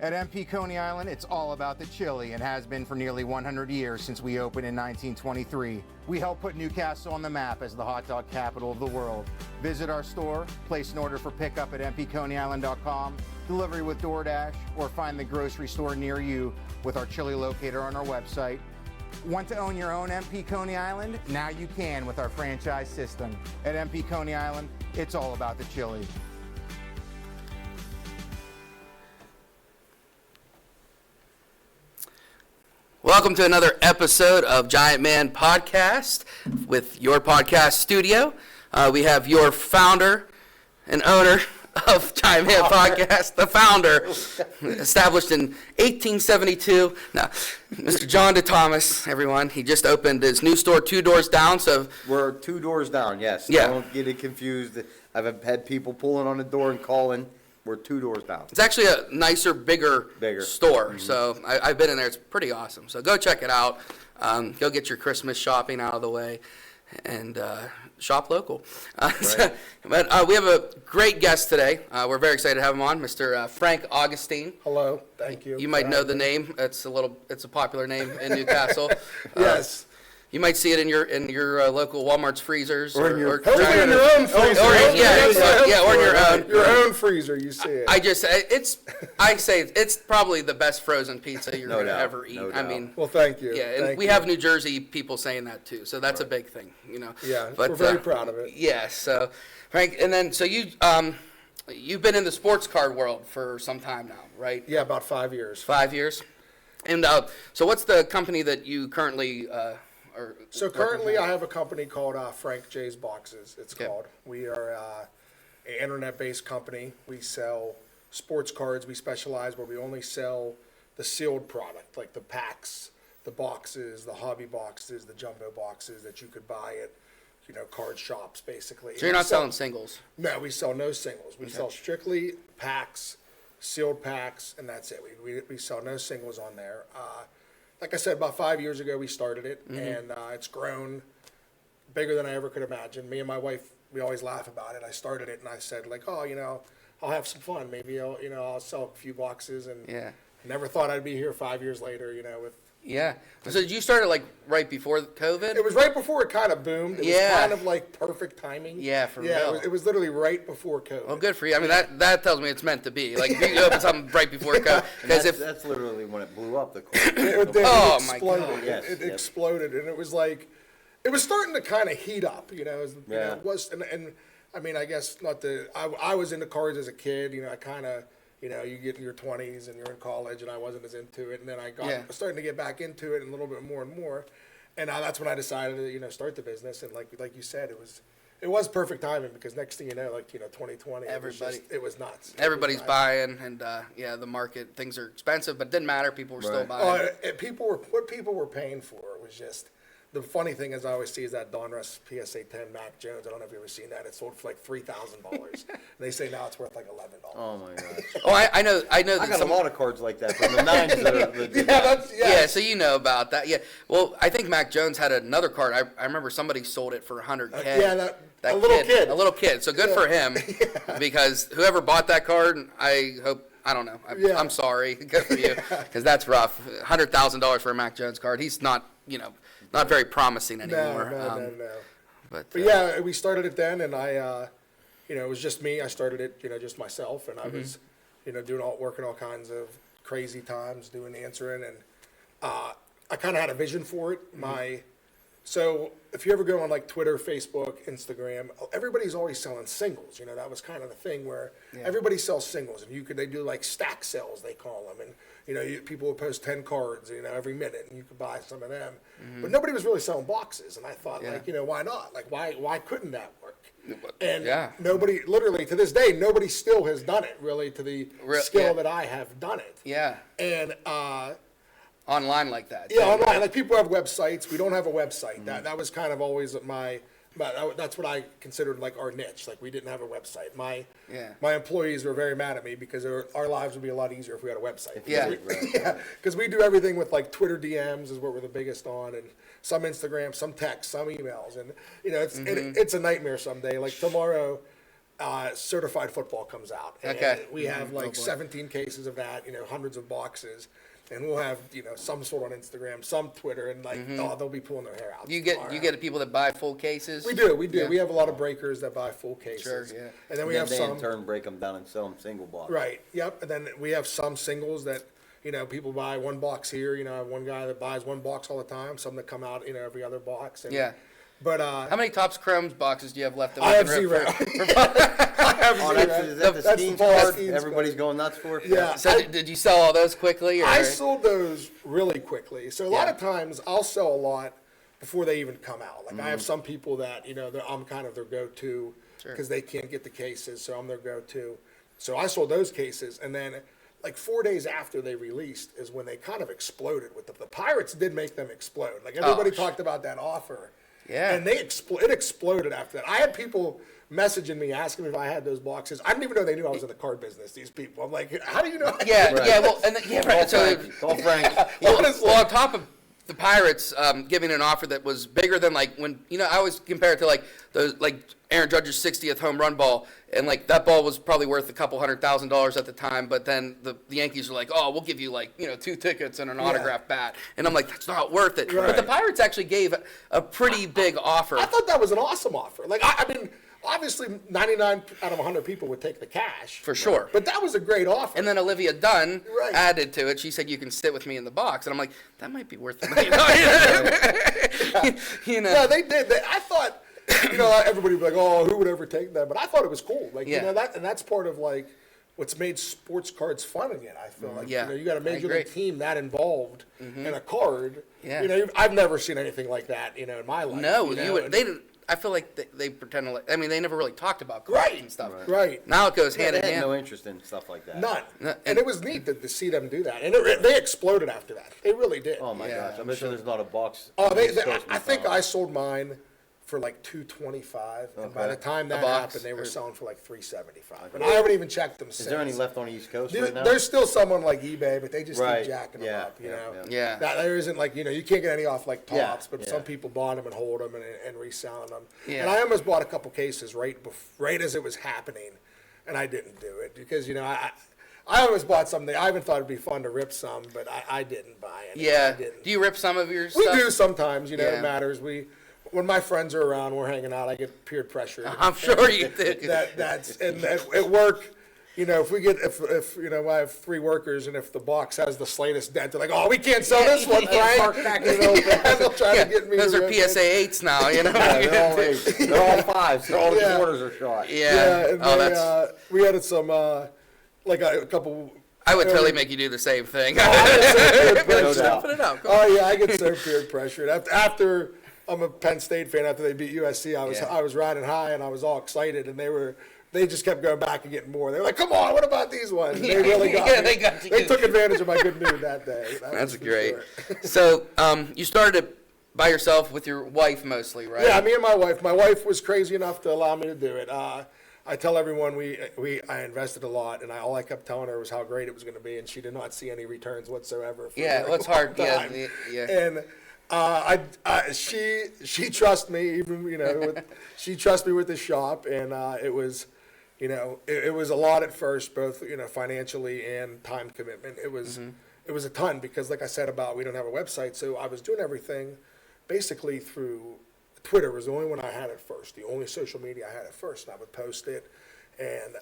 At MP Coney Island, it's all about the chili and has been for nearly 100 years since we opened in 1923. We helped put Newcastle on the map as the hot dog capital of the world. Visit our store, place an order for pickup at mpconeyisland.com, delivery with DoorDash, or find the grocery store near you with our chili locator on our website. Want to own your own MP Coney Island? Now you can with our franchise system. At MP Coney Island, it's all about the chili. Welcome to another episode of Giantman Podcast with your podcast studio. We have your founder and owner of Giantman Podcast, the founder, established in 1872. Now, Mr. John DITHOMAS, everyone. He just opened his new store 2 doors down. So we're 2 doors down, yes. Yeah. Don't get it confused. I've had people pulling on the door and calling. We're 2 doors down. It's actually a nicer, bigger store. Mm-hmm. So I've been in there. It's pretty awesome. So go check it out. Go get your Christmas shopping out of the way and shop local. Right. But we have a great guest today. We're very excited to have him on, Mr. Frank Augustine. Hello. Thank you. You might know the name. It's a popular name in Newcastle. Yes. You might see it in your local Walmart's freezers, or in your own freezer. Or in your own freezer. You see it. I say it's probably the best frozen pizza you're gonna ever eat. No I mean, well, thank you. Yeah, and we have New Jersey people saying that too, so that's a big thing, you know. Yeah, but, we're very proud of it. Yeah, so Frank, and then so you've been in the sports card world for some time now, right? Yeah, about 5 years. 5 years, and so what's the company that you currently So currently I have a company called Frank J's Boxes, it's called. We are an internet-based company. We sell sports cards. We specialize where we only sell the sealed product, like the packs, the boxes, the hobby boxes, the jumbo boxes that you could buy at, card shops, basically. So you're not selling singles? No, we sell no singles. We sell strictly packs, sealed packs, and that's it. We sell no singles on there. Like I said, about 5 years ago we started it, and it's grown bigger than I ever could imagine. Me and my wife, we always laugh about it. I started it, and I said, like, I'll have some fun. Maybe I'll sell a few boxes, and never thought I'd be here 5 years later, with. Yeah. So did you start it like right before COVID? It was right before it kind of boomed. It was kind of like perfect timing. Yeah, for real. It was literally right before COVID. Well, good for you. I mean, that tells me it's meant to be. Like, if you open something right before COVID. That's literally when it blew up. My God. It exploded, and it was like, it was starting to kind of heat up, It was, and I mean, I guess I was into cards as a kid, I kind of, you get in your 20s and you're in college, and I wasn't as into it, and then I got starting to get back into it a little bit more and more, and that's when I decided to start the business. And like you said, it was perfect timing, because next thing you know, 2020, it was nuts. Everybody's buying, and the market, things are expensive, but it didn't matter. People were still buying. What people were paying for was just. The funny thing is, I always see is that Donruss PSA 10 Mac Jones. I don't know if you've ever seen that. It sold for like $3,000. And they say now it's worth like $11. Oh my gosh. Oh, I know. I got a lot of cards like that from the 90s that are legit. Yeah, so you know about that. Yeah. Well, I think Mac Jones had another card. I remember somebody sold it for $100K. A little kid. So good for him, because whoever bought that card, I don't know. I'm sorry. Good for you, because that's rough. $100,000 for a Mac Jones card. He's not, not very promising anymore. No. But yeah, we started it then, and I, it was just me. I started it, just myself, and I was, working all kinds of crazy times, doing answering, and I kind of had a vision for it. So if you ever go on like Twitter, Facebook, Instagram, everybody's always selling singles. That was kind of the thing where everybody sells singles, and they do like stack sales, they call them, and people would post 10 cards, every minute, and you could buy some of them. But nobody was really selling boxes, and I thought, why not? Like, why couldn't that work? And nobody, literally to this day, nobody still has done it really to the skill that I have done it. Yeah. And online like that. Yeah, online. Like, people have websites. We don't have a website. That was kind of always that's what I considered like our niche. Like, we didn't have a website. My employees were very mad at me, because our lives would be a lot easier if we had a website. Because we do everything with like Twitter DMs is what we're the biggest on, and some Instagram, some text, some emails, and it's a nightmare someday. Like tomorrow, certified football comes out. And Okay. we have like 17 cases of that, hundreds of boxes. And we'll have, some sort on Instagram, some Twitter, and they'll be pulling their hair out. You get people that buy full cases? We do. Yeah. We have a lot of breakers that buy full cases. Sure, yeah. And then we Then have they some. in turn break them down and sell them single box. Right. Yep. And then we have some singles that, people buy one box here. I have one guy that buys one box all the time. Some that come out, every other box. And, Yeah. But How many Topps Chromes boxes do you have left? I have zero. I have Oh, zero. is that the That's Steam Paul card Steen's everybody's card. going nuts for? Yeah. So did you sell all those quickly? Or? I sold those really quickly. So a lot Yeah. of times I'll sell a lot before they even come out. Like I have some people that, I'm kind of their go-to because they can't get the cases. So I'm their go-to. So I sold those cases. And then like 4 days after they released is when they kind of exploded with the Pirates did make them explode. Like everybody talked about that offer. Yeah. And it exploded after that. I had people messaging me asking me if I had those boxes. I didn't even know they knew I was in the card business, these people. I'm like, how do you know? Yeah, Right. yeah, well, right. So, Call Frank. well, on top of the Pirates giving an offer that was bigger than like when I always compare it to like those like Aaron Judge's 60th home run ball, and like that ball was probably worth a couple $100,000 at the time, but then the Yankees were like, oh, we'll give you like 2 tickets and an autographed bat, and I'm like, that's not worth it. Right. But the Pirates actually gave a pretty big offer. I thought that was an awesome offer. Like, I mean, obviously 99 out of 100 people would take the cash. For sure. But that was a great offer. And then Olivia Dunn Right. added to it. She said, you can sit with me in the box. And I'm like, that might be worth the money. No, they did. I thought, everybody would be like, oh, who would ever take that? But I thought it was cool. Like, Yeah. and that's part of like what's made sports cards fun again. I feel like, Yeah, you got a major agree. league team that involved in a card. Yeah. I've never seen anything like that, in my life. No, and- they didn't. I feel like they pretend to like. I mean, they never really talked about cards Right. and stuff. Right. Now it goes Yeah, hand they in had hand. no interest in stuff like that. None. No, And and- it was neat to see them do that. And they exploded after that. They really did. Oh my Yeah, gosh, I'm I'm sure there's not a box. Oh, on the East Coast I think we I found. sold mine for like $225, and by Okay. the time that box, happened, they were or- selling for like $375. And I haven't even checked them Is since. there any left on the East Coast There- right now? There's still some on like eBay, but they just Right, keep jacking them yeah, up. You yeah, know, yeah. That, there isn't like you can't get any off like Yeah, Tops, but yeah. some people bought them and hold them and reselling them. Yeah. And I almost bought a couple cases right as it was happening, and I didn't do it because I almost bought something. I even thought it'd be fun to rip some, but I didn't buy any. Yeah. I didn't. Do you rip some of your We stuff? do sometimes, Yeah. it matters. When my friends are around, we're hanging out, I get peer pressure. I'm sure you did. And at work, if we get, if I have 3 workers and if the box has the slightest dent, they're like, oh, we can't sell this one, Frank. And they'll try to get me Those to are rip it. PSA 8s now, Yeah, they're all 5s, so all Yeah. the quarters are shot. Yeah. Yeah, and Oh, they, that's. we had some, like a couple. I would totally make you do the same thing. No Just doubt. put it out. Come on. Oh yeah, I get so peer pressured. After I'm a Penn State fan. After they beat USC, I was riding high and I was all excited, and they just kept going back and getting more. They were like, "Come on, what about these ones?" And they really got Yeah, me. they got you They good. took advantage of my good mood that day. That That's was for great. sure. So you started it by yourself with your wife mostly, right? Yeah, me and my wife. My wife was crazy enough to allow me to do it. I tell everyone I invested a lot, and all I kept telling her was how great it was going to be, and she did not see any returns whatsoever. For a Yeah, very well, it's hard. long Yeah, time. yeah. And she trusts me, even she trusts me with the shop, and it was a lot at first, both financially and time commitment. It was a ton because, like I said, we don't have a website, so I was doing everything basically through Twitter. Was the only one I had at first, the only social media I had at first, and I would post it, and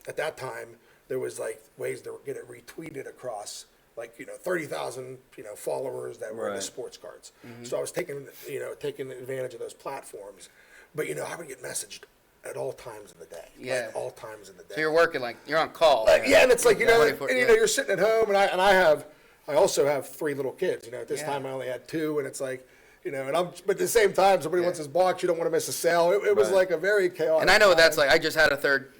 at that time there was like ways to get it retweeted across 30,000 followers that were in the Right. sports cards. So I was taking advantage of those platforms, but I would get messaged at all times of the day. Yeah. Like, all times of the day. So you're working you're on call. Yeah, and it's like, and 24 yeah. you're sitting at home, and I also have 3 little kids. At this Yeah. time I only had 2, and it's like, but at the same time, somebody wants his box, you don't want to miss a sale. It was Right. like a very chaotic. And I know what that's time. like. I just had a third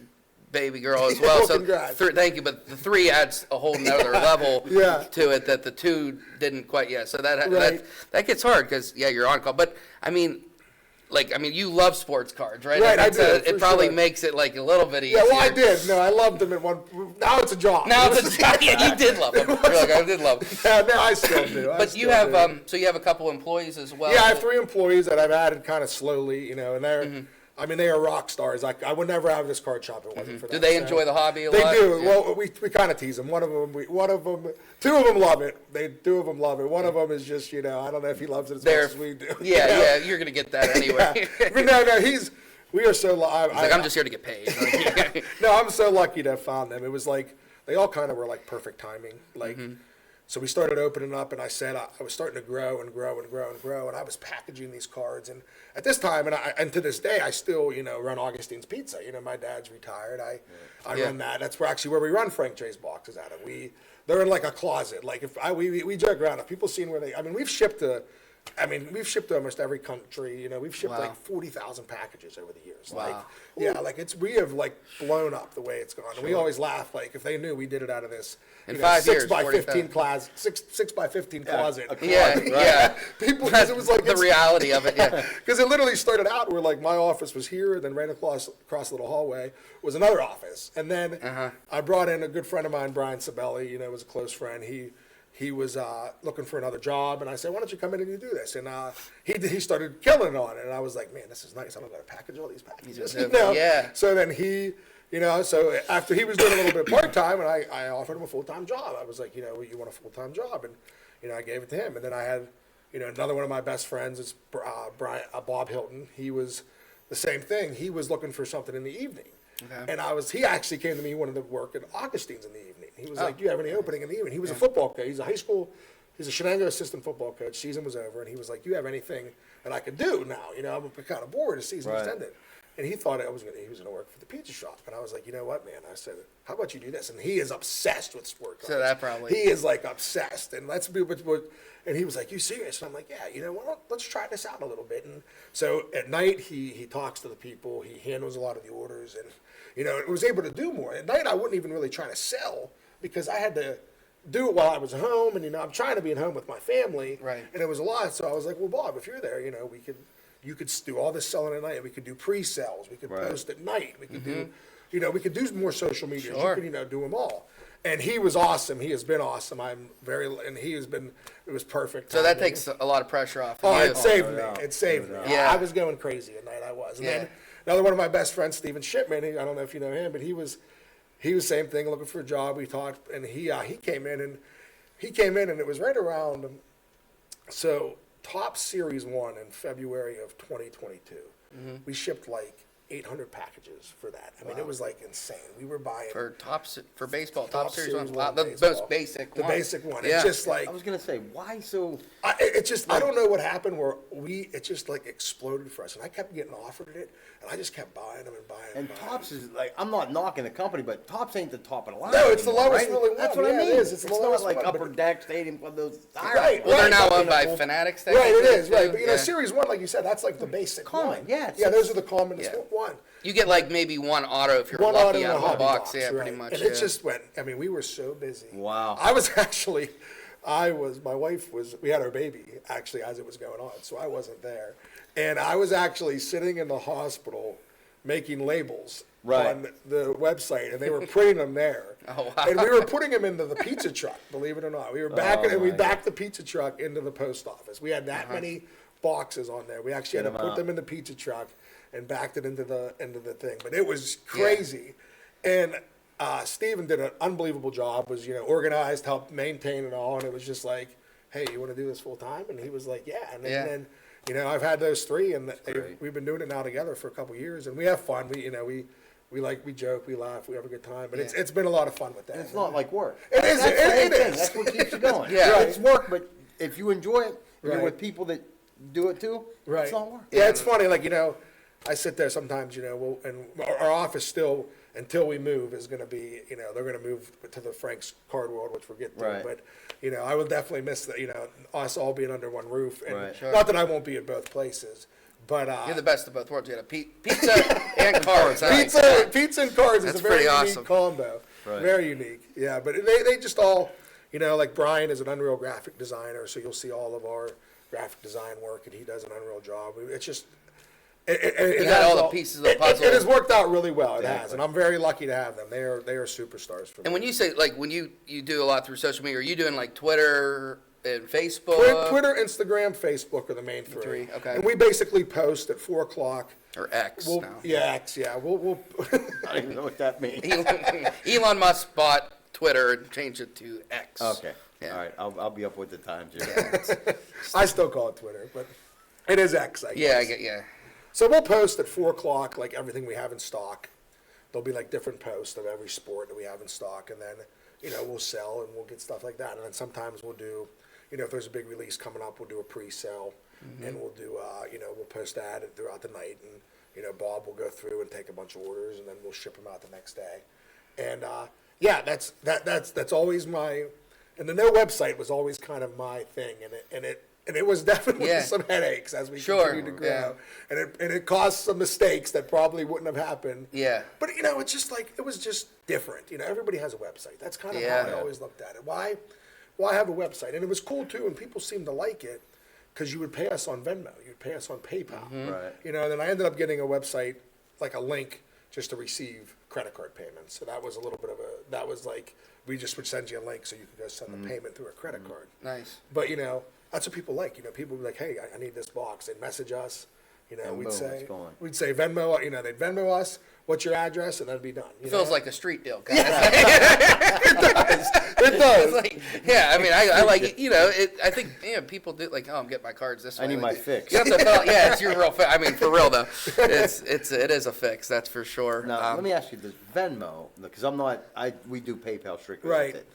baby girl as well. So Congrats. thank you, but the 3 adds a whole nother level Yeah. to it that the 2 didn't quite yet. So that Right. that gets hard because you're on call. But I mean, you love sports cards, right? Right, And I it's do, it for probably sure. makes it a little bit easier. Yeah, well, I did. No, I loved them at one. Now it's a job. Now it's a yeah, you did love them. You're like, I did love them. Yeah, no, I still do. But you have so you have a couple employees as well. Yeah, I have 3 employees that I've added kind of slowly, and they're I mean, they are rock stars. I would never have this card shop if it wasn't for them. Do they enjoy the hobby a They lot? do. Yeah. Well, we kind of tease them. Two of them love it. Two of them love it. One of them is just, I don't know if he loves it as much as we do. Yeah, you're gonna get that anyway. Yeah. But no, we are so. I'm just here to get paid. No, I'm so lucky to have found them. It was like they all kind of were like perfect timing. Like, so we started opening up, and I said I was starting to grow and grow and grow and grow, and I was packaging these cards. And at this time, and to this day, I still run Augustine's Pizza. My dad's retired. I run that. That's where we run Frank J's boxes out of. They're in like a closet. Like we joke around. If people seen where we've shipped to. We've shipped to almost every country. We've shipped like 40,000 packages over the years. Wow. We have like blown up the way it's gone. And we always laugh, like if they knew we did it out of this in 5 years, 6 by 15 closet, 6 by 15 closet. Yeah. People, because it was like the reality of it. Yeah. Because it literally started out where like my office was here, and then right across the little hallway was another office, and then I brought in a good friend of mine, Brian Sabelli. Was a close friend. He was looking for another job, and I said, why don't you come in and you do this? And he started killing on it, and I was like, man, this is nice. I'm going to package all these packages. Yeah. So then so after he was doing a little bit part-time, and I offered him a full-time job. I was like, you want a full-time job? And, I gave it to him. And then I had, another one of my best friends is Bob Hilton. He was the same thing. He was looking for something in the evening. Okay. And he actually came to me, he wanted to work at Augustine's in the evening. He was like, do you have any opening in the evening? He was a football coach. He's a SHENENGO assistant football coach. Season was over, and he was like, do you have anything that I could do now? I'm kind of bored. The season just ended. And he thought he was going to work for the pizza shop. And I was like, you know what, man? I said, how about you do this? And he is obsessed with sport cards. So that probably. He is like obsessed. And and he was like, you serious? And I'm like, yeah, let's try this out a little bit. And so at night, he talks to the people. He handles a lot of the orders. And, was able to do more. At night, I wouldn't even really try to sell because I had to do it while I was home. And, I'm trying to be at home with my family. Right. And it was a lot. So I was like, well, Bob, if you're there, you could do all this selling at night. We could do pre-sales. We could post at night. We could do, we could do more social media. Sure. You could, do them all. And he was awesome. He has been awesome. It was perfect. So that takes a lot of pressure off. Oh, it saved me. It saved me. Yeah. I was going crazy at night. I was. And then another one of my best friends, Steven Shipman, I don't know if you know him, but he was same thing, looking for a job. We talked, and he came in, and it was right around, so Top Series 1 in February of 2022. We shipped like 800 packages for that. I mean, it was like insane. We were buying for baseball. Top Series 1, the most basic one. The basic one. Yeah. It's just like I was gonna say, why so? I don't know what happened where it just like exploded for us, and I kept getting offered it, and I just kept buying them and buying them. And Tops is like, I'm not knocking the company, but Tops ain't the top of the line. No, it's the lowest right? really one. That's what I mean. It is. It's the not lowest like one, Upper Deck Stadium with those. Right. Well, they're now owned by Fanatics. Right, it is. Right, but Series 1, like you said, that's like the basic common. one. Yeah, those are the commonest one. You get like maybe one auto if you're One lucky auto out in of a a hobby box. box, Yeah, right. pretty much. And it just went. I mean, we were so busy. Wow. My wife was. We had our baby actually as it was going on, so I wasn't there, and I was actually sitting in the hospital making labels on the website, and they were printing them there. Oh, wow. And we were putting them into the pizza truck. Believe it or not, we were backing and we backed the pizza truck into the post office. We had that many boxes on there. We actually had to put them in the pizza truck and backed it into the thing. But it was crazy. And Steven did an unbelievable job, was, organized, helped maintain it all. And it was just like, hey, you want to do this full time? And he was like, yeah. And then I've had those three, and we've been doing it now together for a couple of years. And we have fun. We joke, we laugh, we have a good time. But it's been a lot of fun with that. It's not like work. It is. It is. That's what keeps you going. Yeah. It's work, but if you enjoy it, and you're with people that do it too, it's not work. Yeah, it's funny. Like, I sit there sometimes, and our office still, until we move, is going to be, they're going to move to the Frank's Card World, which we'll get to. Right. But, I would definitely miss that, us all being under one roof. And Right. Sure. not that I won't be at both places, but You're the best of both worlds. You got a pizza and cards. pizza and cards is That's a very pretty unique awesome. combo. Right. Very unique. Yeah, but they just all, like Brian is an Unreal graphic designer, so you'll see all of our graphic design work, and he does an unreal job. It's just, it got has all the pieces of the puzzle. It has worked out really well. It has, and I'm very lucky to have them. They are superstars for me. And when you say, like, when you do a lot through social media, are you doing like Twitter and Facebook? Twitter, Instagram, Facebook are the main three. Okay. And we basically post at 4 o'clock. Or X now. Yeah, X, yeah. We'll I don't even know what that means. Elon Musk bought Twitter and changed it to X. Okay. Yeah. All right. I'll be up with the times. Yeah. I still call it Twitter, but it is X, I guess. Yeah. So we'll post at 4 o'clock, like everything we have in stock. There'll be like different posts of every sport that we have in stock, and then, we'll sell and we'll get stuff like that. And then sometimes we'll do, if there's a big release coming up, we'll do a pre-sale, and we'll do, we'll post that throughout the night, and, Bob will go through and take a bunch of orders, and then we'll ship them out the next day. And, that's always my, and the no website was always kind of my thing, and it was definitely some headaches as we continued to grow, and it caused some mistakes that probably wouldn't have happened. Yeah. But it's just like it was just different. Everybody has a website. That's kind of how I always looked at it. Why have a website? And it was cool too, and people seemed to like it because you would pay us on Venmo, you'd pay us on PayPal. Right. And then I ended up getting a website, like a link, just to receive credit card payments. So that was a little bit of that was like we just would send you a link so you could go send the payment through a credit card. Nice. But that's what people like. People would be like, "Hey, I need this box." They'd message us. And boom, it's gone. We'd say Venmo. They'd Venmo us. What's your address? And that'd be done. It feels like a street deal. Kind of. It does. It's like, yeah, I mean, I like it. I think people do like, I'm getting my cards this way. I need my Like, fix. You have to fill, yeah, it's your real fix. I mean, for real though, it is a fix. That's for sure. Now, let me ask you this: Venmo, because we do PayPal strictly. Right. With it.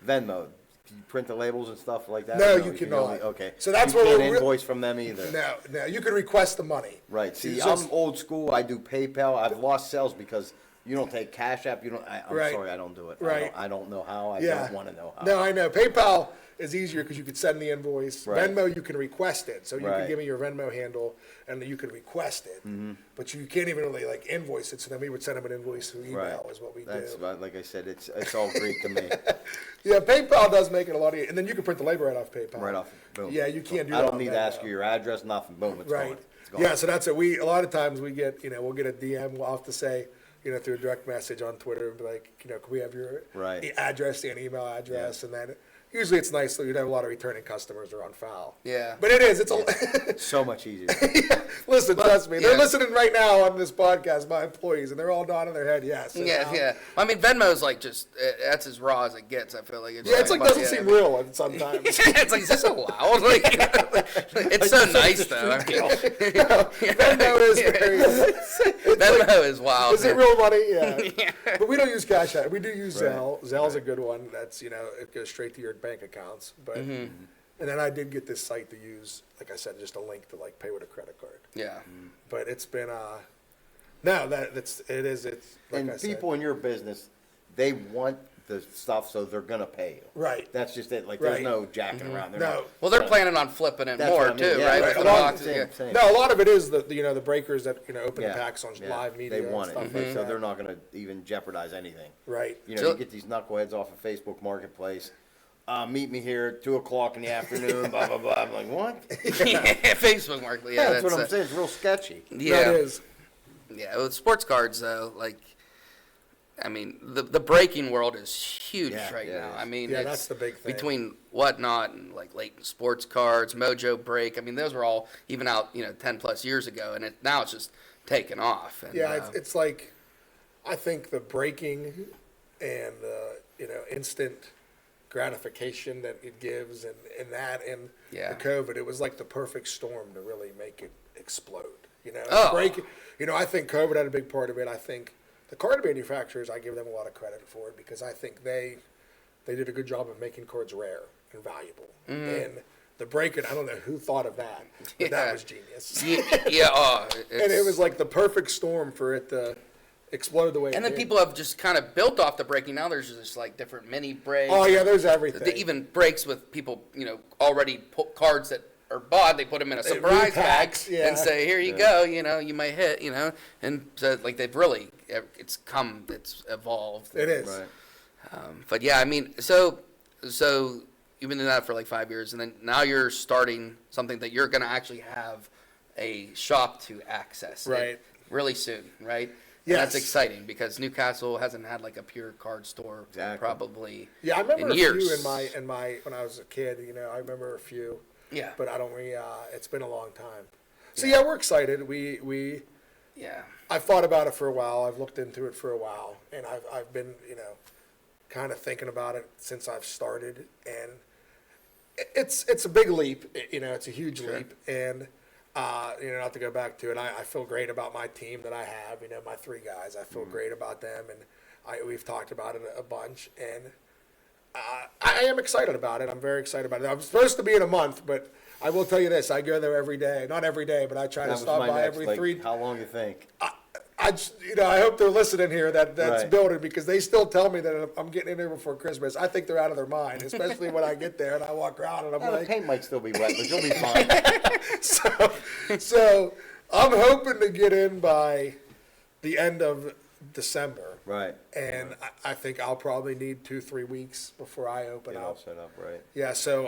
Venmo, do you print the labels and stuff like that? No, Or you can cannot. only- okay. So that's you where can't we're invoice from them either. No, you can request the money. Right. See, So- I'm old school. I do PayPal. I've lost sales because you don't take Cash App. I'm Right. sorry, I don't do it. Right. I don't know how. I Yeah. don't want to know how. No, I know. PayPal is easier because you could send the invoice. Right. Venmo, you can request it. So you can Right. give me your Venmo handle, and you can request it. But you can't even really invoice it. So then we would send them an invoice through email. Right. Is what we That's do. like I said. It's all Greek to me. Yeah, PayPal does make it a lot easier, and then you can print the label right off PayPal. Right off. Boom. Yeah, you can't do I that don't on need to Venmo. ask you your address. Nothing. Boom. It's Right. gone. It's gone. Yeah, so that's it. A lot of times we get, we'll get a DM. We'll have to say, through a direct message on Twitter, and be like, can we have your Right. address and email address, and then usually it's nice that you'd have a lot of returning customers are on file. Yeah. But it's a So much easier. listen, trust me, they're yeah. listening right now on this podcast, my employees, and they're all nodding their head, yes. And Yeah, now- yeah. I mean, Venmo's like just that's as raw as it gets. I feel like it's Yeah, it's like doesn't seem real sometimes. It's like, is this allowed? Like, it's so nice though. I mean, Venmo is very. Venmo is wild. Is it man. real money? Yeah. But we don't use Cash App. We do use Right. Zelle. Zelle's a good one. That's, it goes straight to your bank accounts. But and then I did get this site to use, like I said, just a link to pay with a credit card. Yeah. But it's been no, it's like And I said. people in your business, they want the stuff, so they're gonna pay you. Right. That's just it. Like, Right. there's no jacking around. They're No. not- Well, they're planning on flipping it That's more what I mean. too, Yeah, right? right. With the A lot- boxes, same, yeah. same. No, a lot of it is the breakers that open Yeah, the packs on yeah. live media. They want and it, stuff like so that. they're not gonna even jeopardize anything. Right. So- You get these knuckleheads off of Facebook Marketplace. Meet me here at 2:00 in the afternoon. Blah blah blah. I'm like, what? Yeah, Facebook Market. Yeah, That's what I'm saying. It's real sketchy. Yeah. That is. Yeah, with sports cards though, I mean, the breaking world is huge Yeah, right yeah, now. it is. I mean, Yeah, it's that's the big thing. between Whatnot and Leighton Sports Cards, Mojo Break. I mean, those were all even out 10 plus years ago, and now it's just taken off. And, Yeah, it's like, I think the breaking and instant gratification that it gives, and Yeah. the COVID, it was like the perfect storm to really make it explode. Oh. Breaking. I think COVID had a big part of it. I think the card manufacturers, I give them a lot of credit for it because I think they did a good job of making cards rare and valuable. And the breaking, I don't know who thought of that, but that Yeah. was genius. yeah. And it was like the perfect storm for it to explode the way And it then did. people have just kind of built off the breaking. Now there's just different mini breaks. Oh yeah, there's everything. Even breaks with people, already put cards that are bought. They put them in a surprise bag repacks, yeah. and say, "Here you go." You might hit. And so they've really, it's evolved. It is. Right. But yeah, I mean, so you've been doing that for 5 years, and then now you're starting something that you're going to actually have a shop to access. Right. Really soon, right? And that's Yes. exciting because Newcastle hasn't had like a pure card store Exactly. probably Yeah, I remember in a years. few in my when I was a kid. I remember a few. Yeah. But I don't. It's been a long time. So yeah, we're excited. Yeah. I've thought about it for a while. I've looked into it for a while, and I've been kind of thinking about it since I've started, and it's a big leap. It's a huge leap, and not to go back to it, I feel great about my team that I have. My 3 guys. I feel great about them, and we've talked about it a bunch, and I am excited about it. I'm very excited about it. I'm supposed to be in a month, but I will tell you this: I go there every day. Not every day, but I try That to was stop my by next, every like, 3. How long you think? I hope they're listening here that's Right. building, because they still tell me that I'm getting in there before Christmas. I think they're out of their mind, especially when I get there and I walk around and I'm Well, the like, paint might still be wet, but you'll be fine. so I'm hoping to get in by the end of December. Right. And I think I'll probably need 2-3 weeks before I open Get all up. set up, right? Yeah, so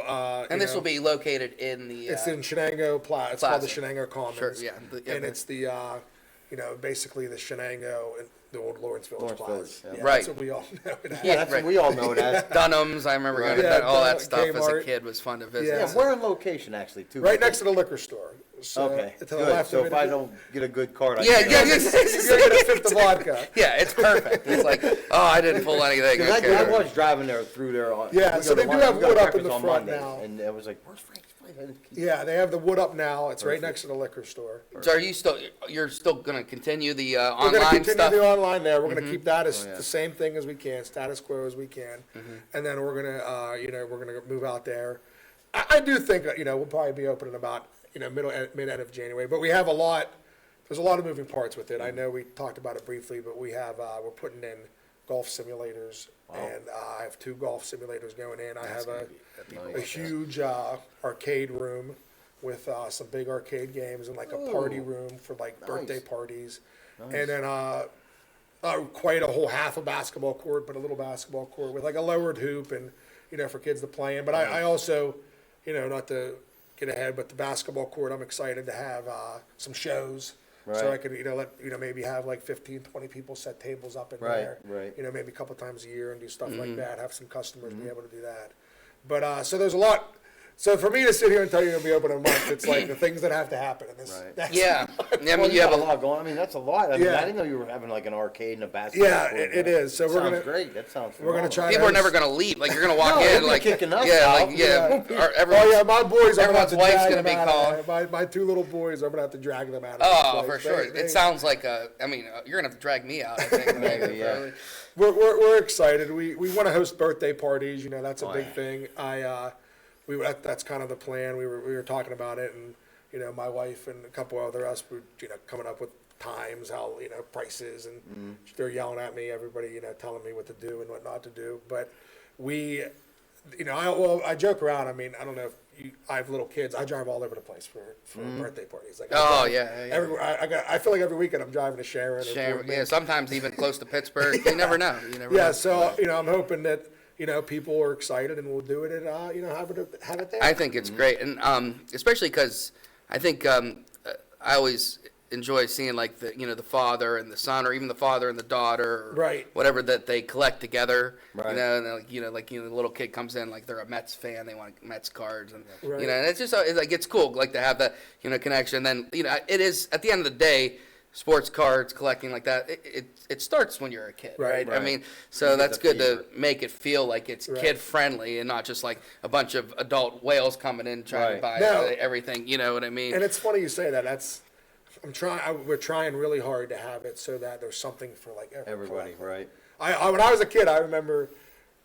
And this will be located in the. it's in Shenengo Plaza. It's called the Plaza. Shenengo Commons. Sure, yeah, And it's the basically the Shenengo and the old Lawrence Village Lawrence Plaza. Village, yeah. Right. That's what we all know it as. Yeah, that's right. what we all know it as. Dunham's. I remember going to Yeah, all that Dunham, stuff as a Kmart. kid was fun to visit. Yeah. Yeah, we're in location actually too. Right next to the liquor store. So Okay. to the Good. left So of if it, I don't get a good card, I Yeah, can yeah, go. yeah. you're gonna fit the vodka. Yeah, it's perfect. It's like, oh, I didn't pull anything. 'Cause Okay. I was driving there through there. Yeah, we so go they to do lunch- have we go to wood up in breakfast the on front Mondays, now. and it was like, where's Frank's place? Yeah, they have the wood up now. It's right Perfect. next to the liquor store. So you're still going to continue the We're going to online continue stuff? the online there. We're going to keep that as Oh, yeah. the same thing as we can, status quo as we can, and then we're going to we're going to move out there. I do think we'll probably be open in about mid end of January, but we have a lot. There's a lot of moving parts with it. I know we talked about it briefly, but we have we're putting in golf simulators, and I have 2 golf simulators going in. I have a huge arcade room with some big arcade games and like a party room for like birthday parties, and then quite a whole half a basketball court, but a little basketball court with like a lowered hoop and for kids to play in. But I also not to get ahead, but the basketball court, I'm excited to have some shows. So I Right. could, maybe have like 15, 20 people set tables up in Right, there. right. Maybe a couple times a year and do stuff like that. Have some customers be able to do that. But so there's a lot. So for me to sit here and tell you it'll be open in a month, it's like the things that have to happen in this. Right. That's Yeah. I mean, Well, you you have got a a lot going. I mean, that's a lot. I mean, Yeah. I didn't know you were having like an arcade and a basketball. Yeah, court. it is. So That we're sounds gonna great. That sounds. we're gonna phenomenal. try. people are to- never going to leave. Like you're going to walk No, in, they'll be like kicking us yeah, out. like yeah. Oh everyone's- yeah, my boys. I'm gonna have everyone's to wife's drag gonna them be out calling. of there. My 2 little boys. I'm gonna have to drag them out. Of Oh, this for place. sure. They- It sounds like you're gonna have to drag me out. I think. Maybe, yeah. We're excited. We want to host birthday parties. That's a Oh, big yeah. thing. That's kind of the plan. We were talking about it, and my wife and a couple other us were coming up with times, how prices, and they're yelling at me. Everybody telling me what to do and what not to do. But we, I joke around. I mean, I don't know if I have little kids. I drive all over the place for birthday parties. Like I Oh drive yeah, yeah. everywhere. I feel like every weekend I'm driving to Sharon. Or Sharon, Boardman. yeah, sometimes even close to Pittsburgh. You never know. You never Yeah, know. so I'm hoping that people are excited and we'll do it at have it there. I think it's great, and especially because I think I always enjoy seeing like the father and the son, or even the father and the daughter, or Right. whatever, that they collect together. Right. And the little kid comes in like they're a Mets fan, they want Mets cards, and Right. and it's just it's cool like to have that connection. Then it is at the end of the day. Sports cards, collecting like that, it starts when you're a kid, right? Right. I mean, so You get that's the good fever. to make it feel like it's Right. kid-friendly and not just like a bunch of adult whales coming in trying to buy Right. No. everything, you know what I mean? And it's funny you say that. We're trying really hard to have it so that there's something for like Everybody, right? When I was a kid, I remember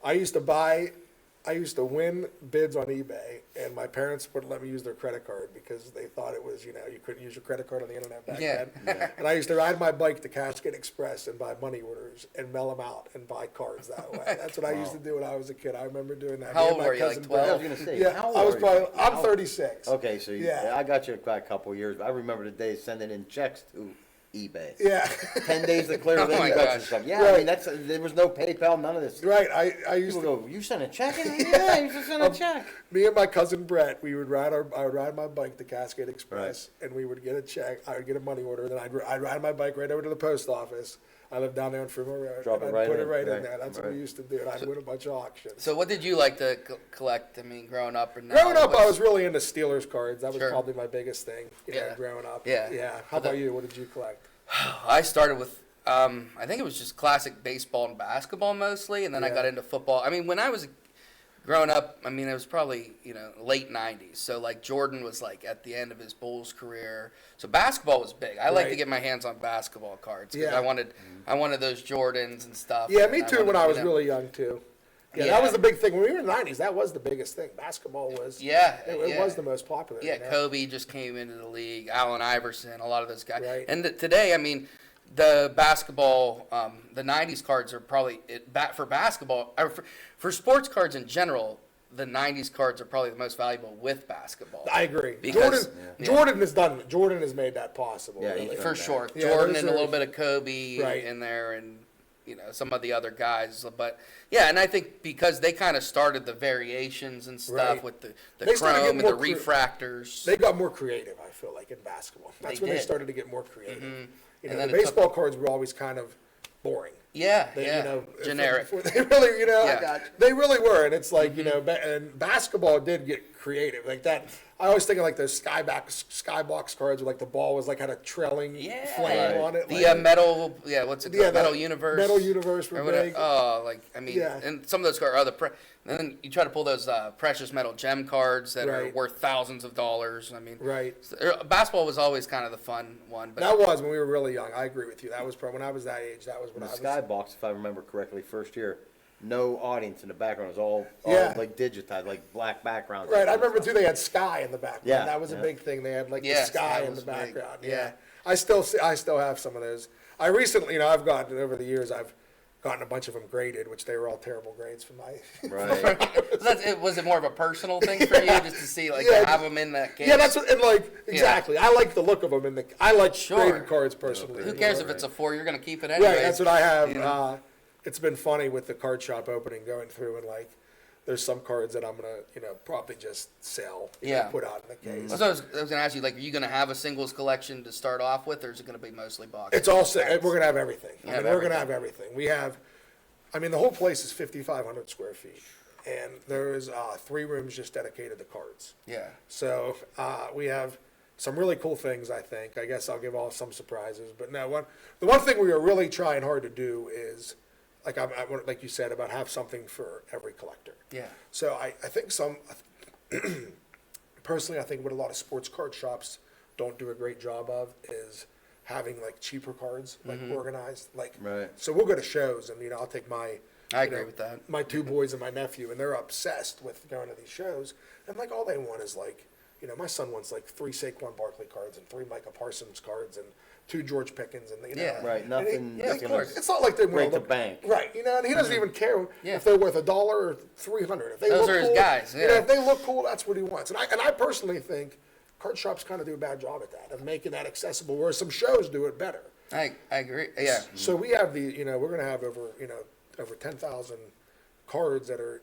I used to win bids on eBay, and my parents wouldn't let me use their credit card because they thought it was, you couldn't use your credit card on the internet back Yeah. then. And I used to ride my bike to Casket Express and buy money orders and mail them out and buy cards that way. That's what I used to do when I was a kid. I remember doing that. How Me and old my were you, like cousin 12? I Brad. was gonna say. Yeah, how I was old are you? probably, I'm How- 36. Okay, so Yeah. I got you back a couple of years. But I remember the days sending in checks to eBay. Yeah. 10 days to clear, Oh then my you got gosh. your stuff. Yeah, Right. I mean, there was no PayPal, none of this. Right. I used People to, go, you sent a check in? Yeah, you just sent a check. me and my cousin Brett, I would ride my bike to Cascade Express, and we would get a check. I would get a money order, then I'd ride my bike right over to the post office. I lived down there on Fremont Road. Drop it and I'd right put in, it right in right, there. That's what right. we used to do, and I'd win a bunch of auctions. So what did you like to collect? I mean, growing up or now? Growing up, I What's- was really into Steelers cards. That was Sure. probably my biggest thing, Yeah. growing up. Yeah. Yeah. How about you? What did you collect? I started with, I think it was just classic baseball and basketball mostly, and then I Yeah. got into football. I mean, when I was growing up, I mean, it was probably, late 90s. So, like, Jordan was, like, at the end of his Bulls career. So, basketball was big. I like to Right. get my hands on basketball cards because Yeah. I wanted those Jordans and stuff. Yeah, and me too. When I was really young too. Yeah, Yeah. that was the big thing. When we were in the '90s, that was the biggest thing. Basketball was. Yeah, It yeah. was the most popular. Yeah, Kobe just came into the league, Allen Iverson, a lot of those guys. Right. And today, I mean, the basketball, the 90s cards are probably, for basketball, or for sports cards in general, the 90s cards are probably the most valuable with basketball. I agree. Because- Jordan has done. Jordan has made that possible. Yeah, really. he's For done sure. Yeah, Jordan those and a are- little bit of Kobe Right. in there and, some of the other guys. But, yeah, and I think because they kind of started the variations and stuff Right. with the They started chrome getting and the more refractors. They got more creative. I feel like in basketball. That's They when they did. started to get more creative. And The then it took- baseball cards were always kind of boring. Yeah, They, yeah. Generic. They really, Yeah. they really were, and it's like and basketball did get creative like that. I always think of like those skybox cards where like the ball was like had a trailing Yeah. flame on it. The like, metal, what's it called? Yeah, the Metal Universe. Metal Universe were Or whatever. big. Oh, Yeah. and some of those cards are and then you try to pull those precious metal gem cards that are Right. worth thousands of dollars. I mean, Right. basketball was always kind of the fun one. But That was when we were really young. I agree with you. That was probably when I was that age. That was when The I was. skybox, if I remember correctly, first year, no audience in the background. It was all Yeah. like digitized, like black background. Right, I remember too. They had sky in the background. Yeah, That was a yeah. big thing. They had like Yes, the sky that in the was big. background. Yeah. Yeah, I still have some of those. I recently, I've gotten over the years. I've gotten a bunch of them graded, which they were all terrible grades for my. Right. was it more of a personal thing for you just to see, like, Yeah. to have them in that case? Yeah, that's what, and like exactly. I like the look of them I like Sure. graded cards personally. Who cares if it's a 4? You're going to keep it anyway. Right, that's what I have. It's been funny with the card shop opening, going through and like, there's some cards that I'm gonna, probably just sell. Yeah. Put out in the case. So I was going to ask you, like, are you going to have a singles collection to start off with, or is it going to be mostly boxes? It's all set. We're gonna have everything. You I have mean, we're gonna everything. have everything. We have, the whole place is 5,500 square feet, and there is 3 rooms just dedicated to cards. Yeah. So we have some really cool things. I think. I guess I'll give all some surprises. But no, the one thing we are really trying hard to do is, like like you said, about have something for every collector. Yeah. So I think personally, I think what a lot of sports card shops don't do a great job of is having like cheaper cards, like organized, like. Right. So we'll go to shows, and I'll take my. I agree with that. My 2 boys and my nephew, and they're obsessed with going to these shows, and like all they want is like, my son wants like 3 Saquon Barkley cards and 3 Micah Parsons cards and 2 George Pickens, and Yeah. Right. and Nothing. Yeah, of nothing course. it's not like they want break to the look bank. right, and he doesn't even care Yeah. if they're worth $1 or $300. If they Those look are his cool, guys, yeah. if they look cool, that's what he wants. And I personally think card shops kind of do a bad job at that, of making that accessible, whereas some shows do it better. I agree. Yeah. So we have we're going to have over 10,000 cards that are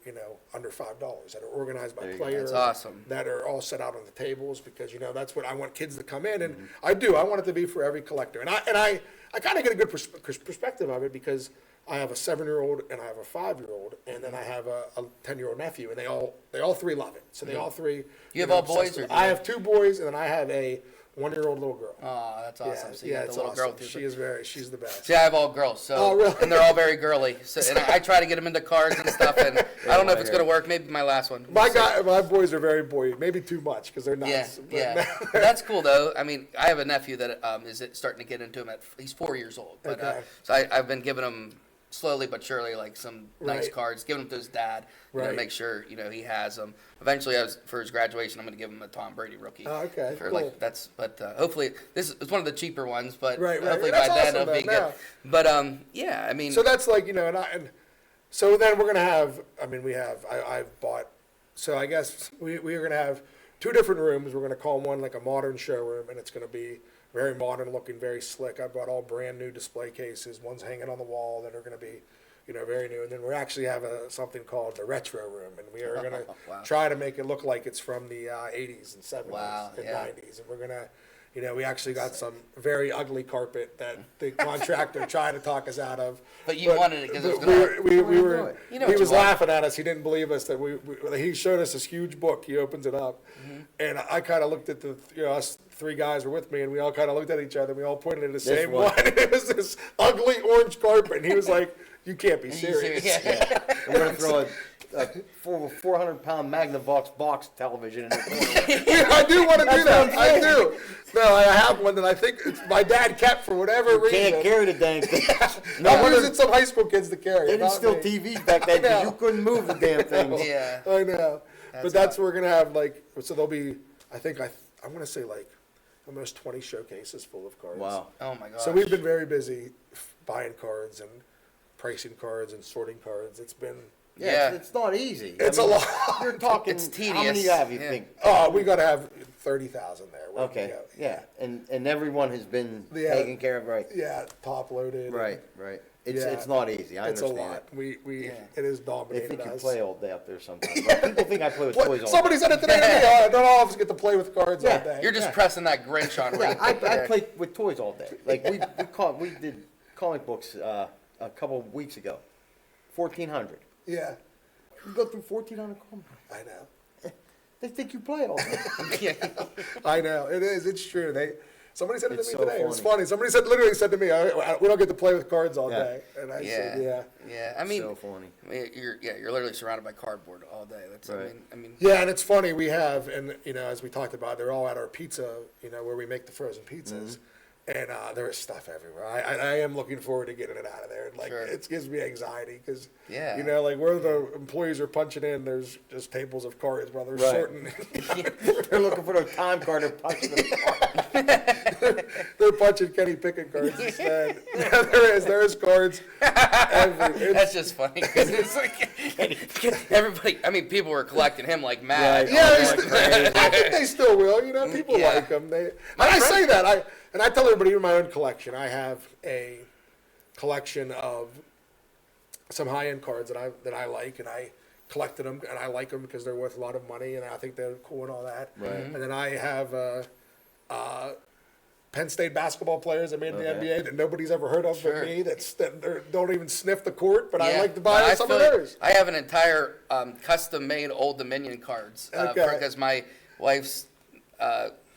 under $5 that are organized by player. That's awesome. That are all set out on the tables because that's what I want kids to come in, and I want it to be for every collector. And I kind of get a good perspective of it because I have a 7-year-old and I have a 5-year-old, and then I have a 10-year-old nephew, and they all 3 love it. So they all 3. You have all boys, obsessed or with do it. I you- have 2 boys, and then I have a 1-year-old little girl. Oh, that's awesome. So you got it's the little girl awesome. too. She's the best. See, I have all girls, so Oh, really? and they're all very girly. So, and I try to get them into cards and stuff, and I don't know if it's gonna work. Maybe my last one. My We'll see. my boys are very boy, maybe too much because they're Yeah, nuts. but- yeah. But that's cool though. I mean, I have a nephew that is starting to get into him he's 4 years old. But Okay. so I've been giving him slowly but surely like some nice Right. cards, giving them to his dad, Right. make sure he has them. Eventually, for his graduation, I'm going to give him a Tom Brady rookie. Oh, okay, For cool. but hopefully this is one of the cheaper ones. But Right. hopefully That's by then awesome, it'll be man, good. But yeah, I mean, So that's like so then we're gonna have. I've bought. So I guess we are gonna have 2 different rooms. We're gonna call one like a modern showroom, and it's gonna be very modern looking, very slick. I bought all brand new display cases. One's hanging on the wall that are going to be, very new. And then we actually have something called the retro room, and we are going to Wow. try to make it look like it's from the 80s and 70s Wow, and yeah. 90s. And we're going to, we actually got some very ugly carpet that the contractor tried to talk us out of. But you wanted it because it was but going to. we do were. it. You know He what was you want. laughing at us. He didn't believe us that he showed us this huge book. He opens it up, and I kind of looked at us three guys were with me, and we all kind of looked at each other. And we all pointed at the same one. one. It was this ugly orange carpet, and he was like, "You can't be serious." Yeah. We're gonna throw a 400-pound Magnavox box television in the corner. I do want to do That's what I'm that. I saying. do. No, I have one that I think my dad kept for whatever reason. Can't carry the dang thing. No, No I'm using wonder some high school kids to carry. they it, didn't not steal me. TVs back then I know. because you couldn't move the damn things. Yeah. I know. But that's what we're gonna have, so there'll be, I'm gonna say almost 20 showcases full of cards. Wow. Oh my gosh. So we've been very busy buying cards and pricing cards and sorting cards. It's been, Yeah. It's not easy. it's a lot. You're talking. It's How many tedious. you have? You Yeah. think? Oh, we gotta have 30,000 there. Where we Okay. go. Yeah. And everyone has been Yeah. taken care of, right? Yeah, top loaded. Right. It's Yeah. it's not easy. I It's a understand lot. it. It is They dominated think you us. play all day up there sometimes. But people think I play with What? toys all Somebody day. said it today to me. I don't always get to play with cards all Yeah. day. You're just Yeah. pressing that Grinch on Yeah, right I there. play with toys all day. Like we did comic books a couple of weeks ago. 1,400. Yeah, You go through 1,400 comic books. I know. They think you play it all day. Yeah. I know. It is. It's true. Somebody said it It's to me so today. It was funny. funny. Somebody literally said to me, we don't get to play with cards all Yeah. day. And I Yeah. said, yeah. Yeah. I mean, So funny. you're literally surrounded by cardboard all day. That's Right. I mean. Yeah, and it's funny. We have, and as we talked about, they're all at our pizza, where we make the frozen pizzas. And there is stuff everywhere. I am looking forward to getting it out of there. And Sure. it gives me anxiety because, Yeah. where the employees are punching in, there's just tables of cards while they're Right. sorting. They're looking for their time card and punching the They're punching Kenny Pickett cards instead. Yeah, there is cards. That's just funny because it's like everybody. I mean, people were collecting him like mad. Right. Yeah, Oh, like crazy. I think they still will. People Yeah. like them. I say that. I tell everybody in my own collection. I have a collection of some high-end cards that I like, and I collected them, and I like them because they're worth a lot of money, and I think they're cool and all that. Right. And then I have Penn State basketball players that made the Okay. NBA that nobody's ever heard of Sure. but me. Don't even sniff the court, but I Yeah. like to buy I some feel of like theirs. I have an entire custom-made Old Dominion cards Okay. because my wife's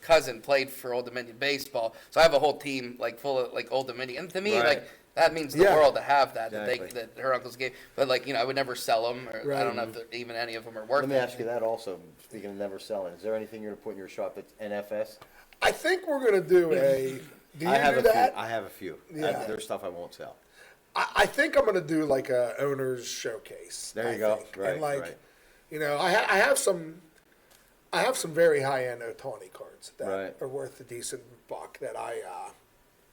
cousin played for Old Dominion baseball, so I have a whole team like full of like Old Dominion. And to me, Right. like that means the Yeah. world to have that Exactly. that her uncles gave. But like I would never sell them, or I Right. don't know if even any of them are worth. Let me ask you anything. that also. Speaking of never selling, is there anything you're gonna put in your shop that's NFS? I think we're gonna do a. Do you I have do a that? few. I have a few. Yeah. There's stuff I won't sell. I think I'm gonna do like a owner's showcase. There you I go. think. Right, And like, right. I have some very high end Otani cards that Right. are worth a decent buck that I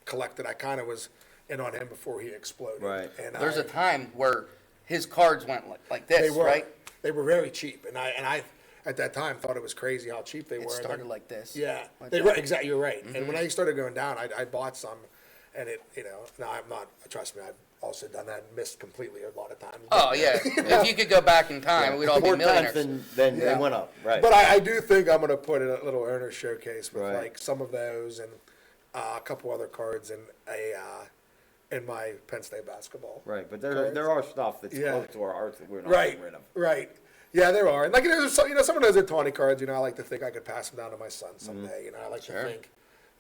collected. I kind of was in on him before he exploded. Right. And There's a time where his cards went like this, they were right? They were very cheap, and I at that time thought it was crazy how cheap they It were. And started then- like this. Yeah, Like they that. were exactly. You're right. Mm-hmm. And when I started going down, I bought some, and it now I'm not. Trust me, I've also done that and missed completely a lot of times. Oh yeah. If you could go back in time, we'd all be More millionaires. times than Yeah. they went up. Right. But I do think I'm gonna put a little owner showcase with Right. like some of those and a couple other cards and in my Penn State basketball. Right, but cards. there are stuff that's Yeah. close to our hearts that we're not Right, getting rid of. right. Yeah, there are. And like there's some, some of those are tawny cards. I like to think I could pass them down to my son someday. I like Sure. to think,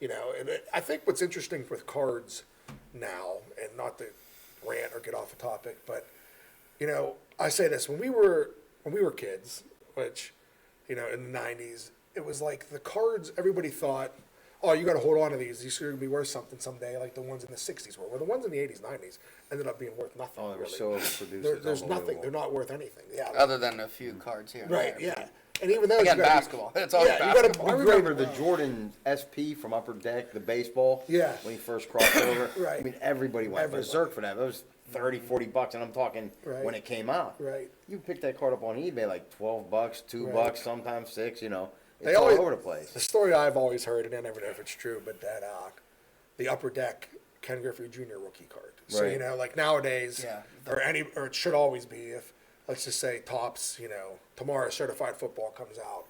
and I think what's interesting with cards now, and not to rant or get off the topic, but I say this when we were kids, which in the '90s, it was like the cards. Everybody thought, oh, you got to hold on to these. These are going to be worth something someday, like the ones in the '60s were. Well, the ones in the '80s, '90s ended up being worth nothing. Oh, they were really. so overproduced. There's it's nothing. unbelievable. They're not worth anything. Yeah. Other than a few cards here. and Right, there. yeah. And even those, Again, you gotta be- basketball. It's always yeah, you gotta basketball. I be remember great. the Jordan SP from Upper Deck, the baseball. Yeah. When he first crossed over. Right. I mean, everybody went Everybody. berserk for that. That was $30-40, and I'm talking Right. when it came out. Right. You pick that card up on eBay like $12, $2, Right. sometimes $6. It's all over the place. The story I've always heard, and I never know if it's true, but that the Upper Deck Ken Griffey Jr. rookie card. So Right. like nowadays, Yeah. or it should always be, if let's just say Topps, tomorrow Certified Football comes out,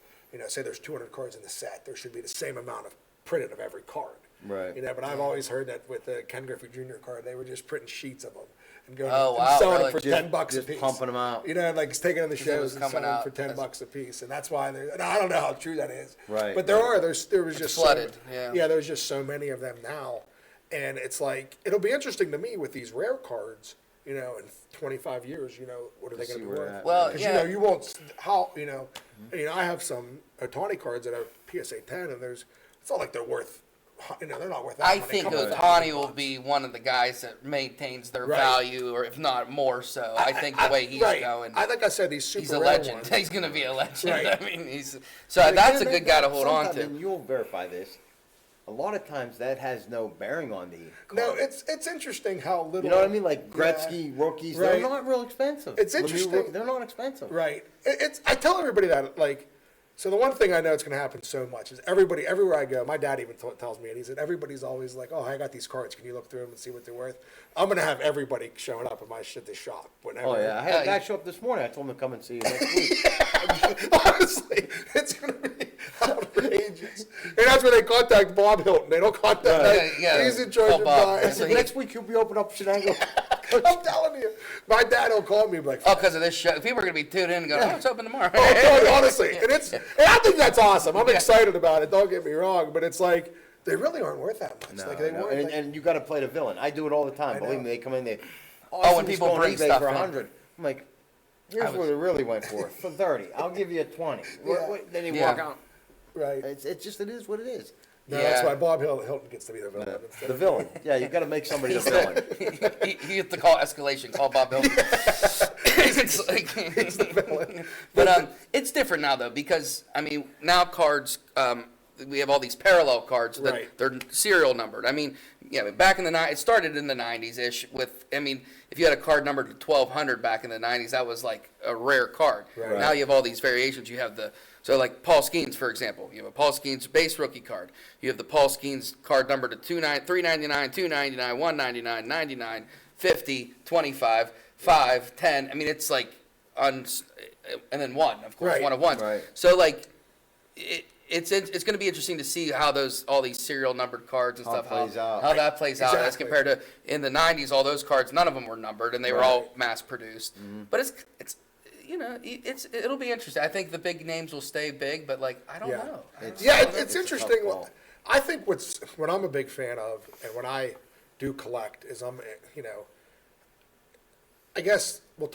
say there's 200 cards in the set, there should be the same amount of printed of every card. Right. But I've always heard that with the Ken Griffey Jr. card, they were just printing sheets of them and going Oh, and wow, selling really? them for Just- $10 a just piece. pumping them out. Like it's taking in the it was shows and coming selling them out for $10 as- a piece, and that's why and I don't know how true that is. Right, But there right. was just flooded, So, yeah. there's just so many of them now, and it's like it'll be interesting to me with these rare cards. In 25 years, what are they see going to be where worth? they're at. Well, Because yeah. you won't I have some Otani cards that are PSA 10, and it's not like they're worth. They're not worth that. I money. think Couple of Otani will $1,000. be one of the guys that maintains their Right. value, or if not more so. I think the way he's right. going, Like I said, these super he's a rare legend. ones. He's going to be a legend. Right. I mean, so that's a good guy to hold on Sometimes, to. and you'll verify this. A lot of times that has no bearing on the No, card. it's interesting how little. You know what I mean? Like Gretzky rookies, Right. they're not real expensive. It's Lemieux interesting. they're not expensive. Right. I tell everybody that so the one thing I know it's going to happen so much is everywhere I go, my dad even tells me, and he said everybody's always like, oh, I got these cards. Can you look through them and see what they're worth? I'm going to have everybody showing up at my the shop whenever. Oh yeah, I had a guy Yeah. show up this morning. I told him to come and see you next week. Honestly, it's going to be outrageous. And that's where they contact Bob Hilton. They don't contact. Yeah, He's in charge call of Bob. buying. I said next week he'll be open up Shenengo. I'm telling you, my dad will call me and be like, Oh, because of this show. People are going to be tuned in and going, oh, it's open tomorrow. oh, totally, honestly, and I think that's awesome. I'm excited about it. Don't get me wrong, but it's like they really aren't worth that much. Like they weren't. Like, and you got to play the villain. I do it all the time. Believe me, they come in there. Oh, when this people going bring eBay stuff for in. 100. I'm like, here's what it really went for 30. I'll give you a 20. Then you Yeah. walk out. right. It's just it is what it is. No, that's Yeah. why Bob Hilton gets to be the villain. instead The of- villain. Yeah, you got to make somebody the villain. You have to call escalation. Call Bob Hilton. It's like, but it's different now though, because I mean now cards. We have all these parallel cards that Right. they're serial numbered. I mean, back in the it started in the 90s ish with. I mean, if you had a card numbered to 1200 back in the 90s, that was like a rare card. Right. Now you have all these variations. You have like Paul Skeens, for example. You have a Paul Skeens base rookie card. You have the Paul Skeens card number to 399, 299, 199, 99, 50, 25, 5, 10. I mean, it's like and then one, of course, Right. one of ones. Right. So like it's going to be interesting to see how all these serial numbered cards and How it stuff plays out. how that plays out as Exactly. compared to in the 90s. All those cards, none of them were numbered and they were all mass produced. But it'll be interesting. I think the big names will stay big, but like I don't Yeah. know. It's- Yeah, It's it's a interesting. tough call. I think what I'm a big fan of, and when I do collect, is I guess we'll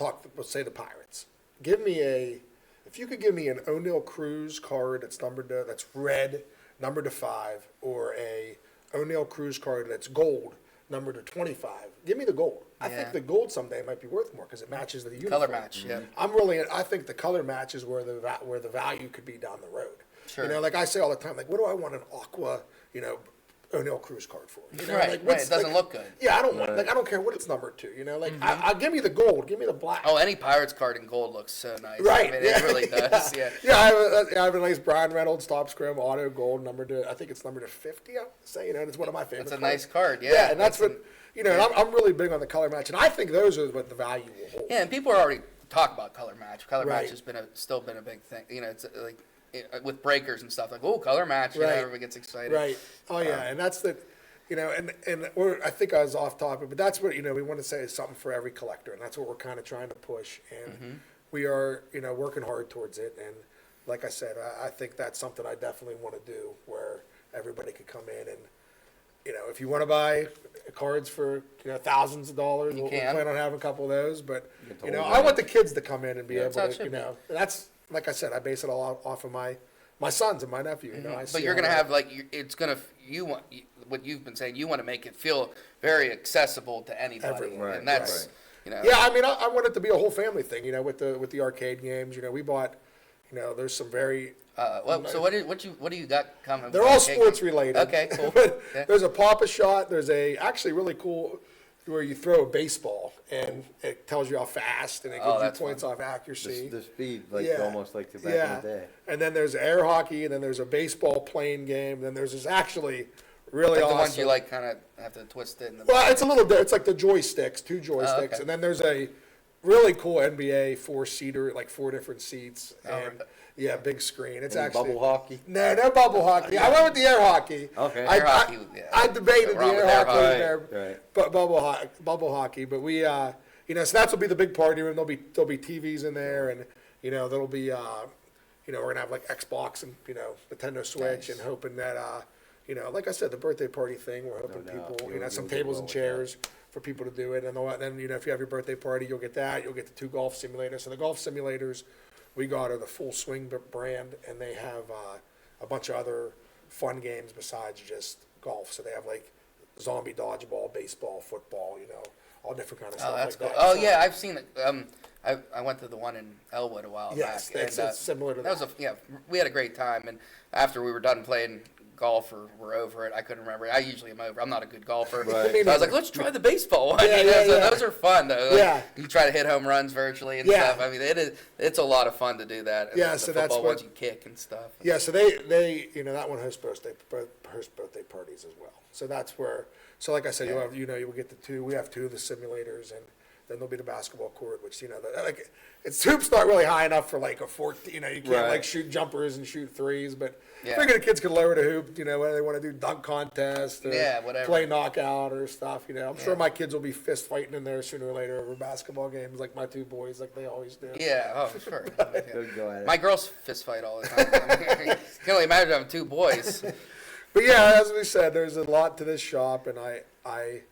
say the Pirates. If you could give me an O'Neill Cruz card that's red, numbered to 5, or a O'Neill Cruz card that's gold, numbered to 25, give me the gold. I Yeah. think the gold someday might be worth more because it matches the uniform. Color match, yeah. I think the color match is where the value could be down the road. Sure. Like I say all the time, like what do I want an aqua, O'Neill Cruz card for? Right, like, right, it doesn't look good. Yeah, I don't want. Like I don't care what it's numbered to. I'll give me the gold, give me the black. Oh, any Pirates card in gold looks so nice. Right, I mean, yeah, it really does. Yeah. Yeah, I have a nice Brian Reynolds top scrim auto gold numbered to. I think it's numbered to 50. I would say, it's one of my favorites. It's a nice card. Yeah. Yeah, and that's what. And I'm really big on the color match, and I think those are what the value will hold. Yeah, and people are already talking about color match. Color Right. match has still been a big thing. It's like with breakers and stuff. Like, oh, color match. Right. Everybody gets excited. Right. Oh yeah, and that's the, I think I was off topic, but that's what we want to say is something for every collector, and that's what we're kind of trying to push, and we are working hard towards it, and like I said, I think that's something I definitely want to do where everybody could come in and. If you want to buy cards for thousands of dollars, we'll can. plan on having a couple of those. But get the whole I want the kids to come in and be able That's how it to. should be. That's like I said, I base it all off of my sons and my nephew. I see But you're how gonna they- have what you've been saying. You want to make it feel very accessible to anybody, Everyone. and that's Yeah, I want it to be a whole family thing. With the arcade games. We bought. There's some very. So what do you got coming? They're all sports related. Okay, cool. But Yeah. there's a Papa Shot. There's a actually really cool where you throw a baseball and it tells you how fast and it gives you that's points off accuracy. The speed, like Yeah. almost like the back in the day. And then there's air hockey, and then there's a baseball playing game. Then there's this actually really Like awesome. the ones you like kind of have to twist it in the Well, it's a little. It's like the joysticks, 2 joysticks, okay. and then there's a really cool NBA 4-seater, like 4 different seats, and yeah, big screen. It's Any actually bubble hockey? No bubble hockey. I went with the air hockey. Okay. Air hockey, yeah. I debated the Wrong with air air hockey hockey. there, Right. but bubble hockey. But we, so that's will be the big party room. There'll be TVs in there, and there'll be, we're gonna have like Xbox and Nintendo Switch, Nice. and hoping that, like I said, the birthday party thing. We're hoping doubt. people, You'll some do tables well and with chairs for people to do it, and then if you have your birthday party, you'll get that. You'll get the 2 golf simulators. So the golf simulators we got are the Full Swing brand, and they have a bunch of other fun games besides just golf. So they have like zombie dodgeball, baseball, football, all different kind of stuff Oh, that's like cool. that. Oh So- yeah, I've seen it. I went to the one in Elwood a while Yes, back. it's similar to that. We had a great time, and after we were done playing golf or we're over it, I couldn't remember. I usually am over. I'm not a good golfer. Right. Me So I was neither. like, let's try the baseball one. Yeah, So yeah. those are fun though. Like, Yeah. You try to hit home runs virtually and Yeah. stuff. I mean, it's a lot of fun to do that. And Yeah, the so that's football what- ones you kick and stuff. Yeah, so they that one hosts birthday parties as well. So that's where. So like I said, you'll have you'll get the 2. We have 2 of the simulators, and then there'll be the basketball court, which like it's hoops not really high enough for like a 14. You can't Right. like shoot jumpers and shoot threes, but Yeah. I figure the kids can lower the hoop. Whether they want to do dunk contest or Whatever. play knockout or stuff. I'm sure Yeah. my kids will be fist fighting in there sooner or later over basketball games, like my 2 boys, like they always do. Yeah, oh, sure. Go at it. My girls fist fight all the time. I mean, you can only imagine having 2 boys. But yeah, as we said, there's a lot to this shop, and I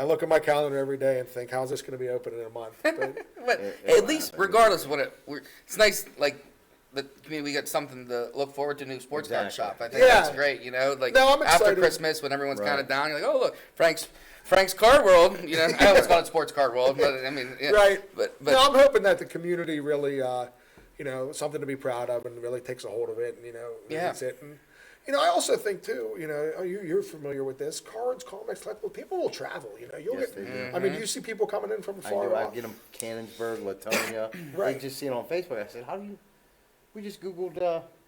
look at my calendar every day and think, how's this going to be open in a month? But But at least, regardless of what it's nice, like, the community, we got something to look forward to, new sports card Exactly. shop. I think Yeah. that's great, Like, No, I'm after excited. Christmas, when everyone's kind Right. of down, you're like, oh, look, Frank's Card World, I always call it Sports Card World, but I mean, yeah. right. But No, I'm hoping that the community really, something to be proud of, and really takes a hold of it, and Yeah. reads it. And I also think too, you're familiar with this. Cards, comics, collectibles. People will travel. You'll Yes, get. they do. Mm-hmm. I mean, you see people coming in from I far do. I off. get them Cannonsburg, Latonia. Right. They just see it on Facebook. I said, how do you? We just Googled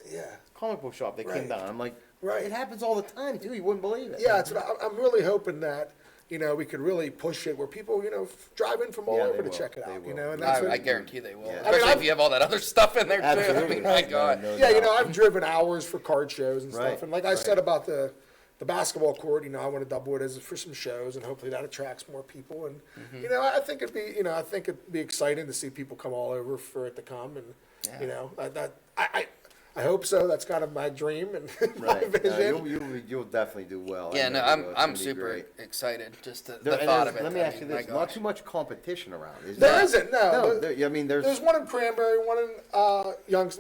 Yeah. comic book shop. They Right. came down. I'm like, Right. it happens all the time too. You wouldn't believe it. Yeah, I'm really hoping that we could really push it where people drive in from all Yeah, over they to will. check it They out. will. And that's I what, guarantee they will. Yeah. Especially I've- if you have all that other stuff in there, too. I Absolutely. mean, my God. No yeah, doubt. I've driven hours for card shows and Right, stuff, and like I right. said about the basketball court, I want to double it as for some shows, and hopefully that attracts more people. And Mm-hmm. I think it'd be exciting to see people come all over for it to come, and I hope so. That's kind of my dream and my Right. vision. You'll definitely do well. I Yeah, know no, you I'm will. It's gonna be super great. excited just the There- and thought there's- of it. Let me I ask you mean, this: my not gosh. too much competition around, is There there? isn't, no. No, There- I mean, There's one in Cranberry, one in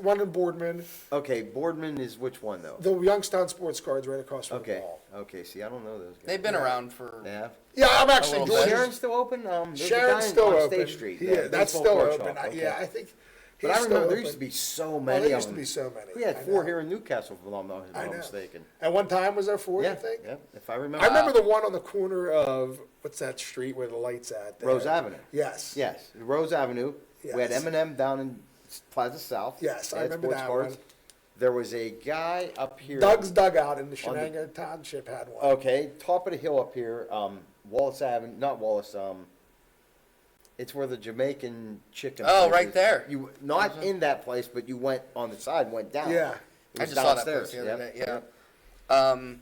one in Boardman. Okay, Boardman is which one though? The Youngstown Sports Cards right across from the Okay, mall. okay. See, I don't know those guys. They've been around for. They have. Yeah, I'm actually little Is bit. Sharon still open? There's a guy Sharon's still on open. State Street. Yeah, that that's baseball still card open. shop, okay. Yeah, I think. But I he's remember still there used to open. be so Oh, many there of used to them. be so many. We had I 4 know. here in Newcastle, if I'm I not know. mistaken. At one time, was there 4? Yeah, You think? yeah. If I remember. I remember the one on the corner of what's that street where the lights at? There? Rose Avenue. Yes. Yes, Rose Avenue. We had Yes. M&M down in Plaza South. Yes, They I had remember sports that cards. one. There was a guy up here. Doug's Dugout in the On the- Shenengo Township had one. Okay, top of the hill up here, Wallace Avenue, not Wallace, it's where the Jamaican chicken. Oh, place right is. there. You not in that place, but you went on the side, went down. Yeah. It I was just saw that downstairs. place the other day. Yep, Yeah. yep.